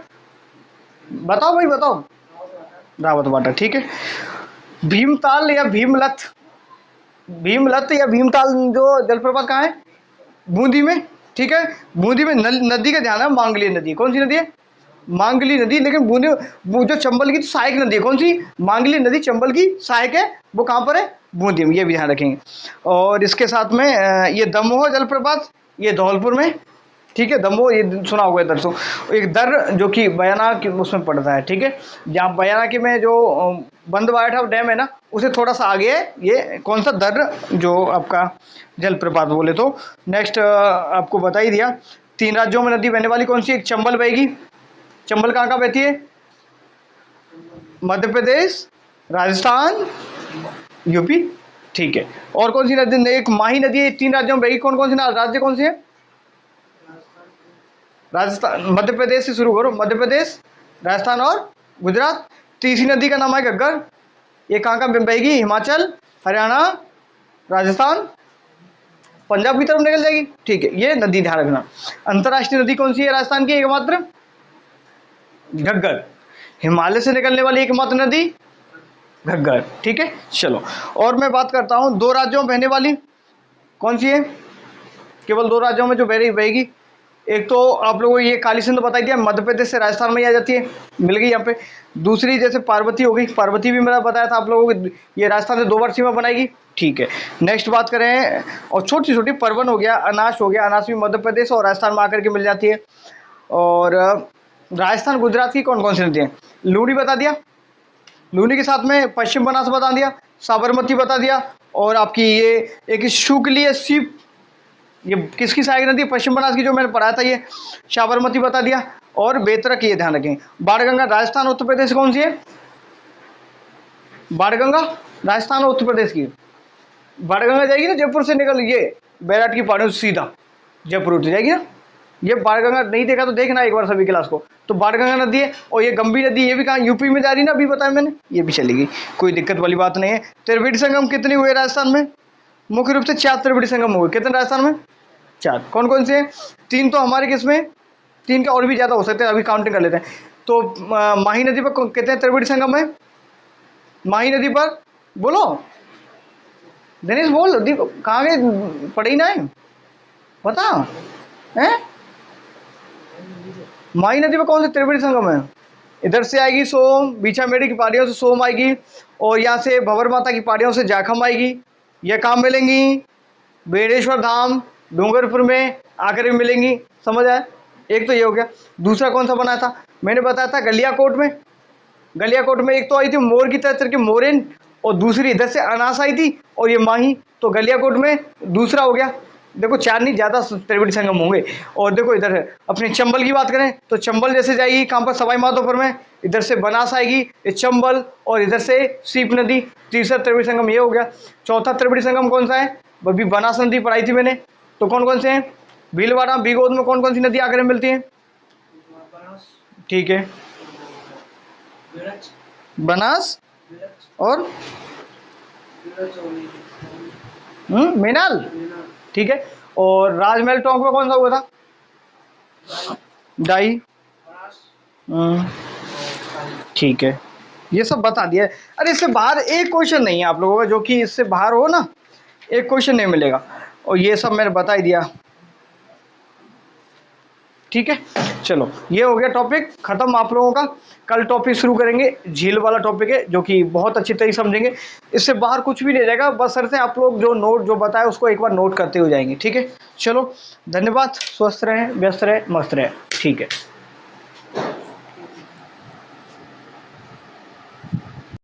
बताओ भाई बताओ। रावत बाटा, ठीक है। भीमताल या भीमलत, भीमलत या भीमताल जो जलप्रपात कहाँ है? बूंदी में, ठीक है। बूंदी में नदी का ध्यान है, मांगली नदी। कौन सी नदी है? मांगली नदी। लेकिन बूंदी वो जो चंबल की तो सहायक नदी है, कौन सी? मांगली नदी चंबल की सहायक है, वो कहाँ पर है? बूंदी में, ये भी ध्यान रखेंगे। और इसके साथ में ये दमोह जलप्रपात, ये धौलपुर में, ठीक है। दमोह ये सुना होगा इधर से। एक दर जो कि बयाना की उसमें पड़ता है, ठीक है, जहाँ बयाना की में जो बंद वाइट डैम है ना, उसे थोड़ा सा आगे है ये कौन सा? दर जो आपका जलप्रपात बोले तो। नेक्स्ट आपको बता ही दिया। 3 राज्यों में नदी बहने वाली कौन सी? एक चंबल बहेगी। चंबल कहाँ कहाँ बहती है? मध्य प्रदेश, राजस्थान, यूपी, ठीक है। और कौन सी नदी? एक माही नदी है, 3 राज्यों में बहेगी। कौन कौन सी राज्य कौन से है? राजस्थान, मध्य प्रदेश से शुरू करो, मध्य प्रदेश, राजस्थान और गुजरात। तीसरी नदी का नाम है घग्गर, ये कहाँ कहाँ बहेगी? हिमाचल, हरियाणा, राजस्थान, पंजाब की तरफ निकल जाएगी, ठीक है, ये नदी ध्यान रखना। अंतर्राष्ट्रीय नदी कौन सी है राजस्थान की? एकमात्र घग्गर। हिमालय से निकलने वाली एकमात्र नदी घग्गर, ठीक है। चलो, और मैं बात करता हूँ 2 राज्यों में बहने वाली कौन सी है? केवल 2 राज्यों में जो बहेगी। एक तो आप लोगों को ये काली सिंध बताई दिया, मध्य प्रदेश से राजस्थान में ही आ जाती है, मिल गई यहाँ पे। दूसरी जैसे पार्वती हो गई, पार्वती भी मैंने बताया था आप लोगों को, ये राजस्थान से 2 बार सीमा बनाएगी, ठीक है। नेक्स्ट बात करें, और छोटी छोटी परवन हो गया, अनाश हो गया, अनाश भी मध्य प्रदेश और राजस्थान में आकर के मिल जाती है। और राजस्थान गुजरात की कौन कौन सी नदियाँ? लूनी बता दिया, लूनी के साथ में पश्चिम बनास बता दिया, साबरमती बता दिया, और आपकी ये एक शुक्लीय सीप, ये किसकी सहायक नदी? पश्चिम बनास की, जो मैंने पढ़ाया था, ये साबरमती बता दिया। और बेतरक, ये ध्यान रखें। बाणगंगा राजस्थान उत्तर प्रदेश कौन सी है? बाणगंगा राजस्थान और उत्तर प्रदेश की। बाणगंगा जाएगी ना जयपुर से निकल, ये बैराट की पहाड़ियों से सीधा जयपुर उठ जाएगी ना। ये बाणगंगा नहीं देखा तो देखना एक बार सभी क्लास को। तो बाणगंगा नदी है, और ये गंभीर नदी, ये भी कहाँ? यूपी में जा रही ना, अभी बताया मैंने, ये भी चलेगी, कोई दिक्कत वाली बात नहीं है। त्रिवेणी संगम कितने हुए राजस्थान में? मुख्य रूप से 4 त्रिवेणी संगम हुए। कितने राजस्थान में? 4। कौन कौन से हैं? 3 तो हमारे किसमें, 3 का और भी ज़्यादा हो सकते हैं, अभी काउंटिंग कर लेते हैं। तो माही नदी पर कितने त्रिवेणी संगम है? माही नदी पर बोलो, दिनेश बोल, कहाँ गए, पढ़े ही ना है, बता हैं? माही नदी पर कौन से त्रिवेणी संगम है? इधर से आएगी सोम, बीछामेड़ी की पहाड़ियों से सोम आएगी, और यहाँ से भंवर माता की पहाड़ियों से जाखम आएगी। ये कहाँ मिलेंगी? बेड़ेश्वर धाम डूंगरपुर में आकर भी मिलेंगी, समझ आया? एक तो ये हो गया। दूसरा कौन सा बनाया था? मैंने बताया था गलियाकोट में। गलियाकोट में एक तो आई थी मोर की तरह की मोरेन, और दूसरी इधर से अनास आई थी, और ये माही। तो गलियाकोट में दूसरा हो गया। देखो 4 नहीं, ज़्यादा त्रिवेणी संगम होंगे। और देखो इधर है अपने चंबल की बात करें तो चंबल जैसे जाएगी कहाँ पर? सवाई माधोपुर में, इधर से बनास आएगी, ये चंबल, और इधर से सीप नदी। तीसरा त्रिवेणी संगम ये हो गया। चौथा त्रिवेणी संगम कौन सा है? अभी बनास नदी पढ़ाई थी मैंने। तो कौन कौन से हैं? भीलवाड़ा बीगोद में कौन कौन सी नदी आकर मिलती हैं? ठीक है, बनास और मीनाल, ठीक है। और राजमहल टोंक में कौन सा हुआ था? डाई, ठीक है, ये सब बता दिया। अरे इससे बाहर एक क्वेश्चन नहीं है आप लोगों का, जो कि इससे बाहर हो ना, एक क्वेश्चन नहीं मिलेगा। और ये सब मैंने बता ही दिया। ठीक है, चलो ये हो गया टॉपिक खत्म आप लोगों का। कल टॉपिक शुरू करेंगे, झील वाला टॉपिक है जो कि बहुत अच्छी तरीके से समझेंगे। इससे बाहर कुछ भी नहीं रहेगा, बस सर से आप लोग जो नोट जो बताए उसको एक बार नोट करते हुए जाएंगे। ठीक है, चलो धन्यवाद, स्वस्थ रहें, व्यस्त रहें, मस्त रहें। ठीक है।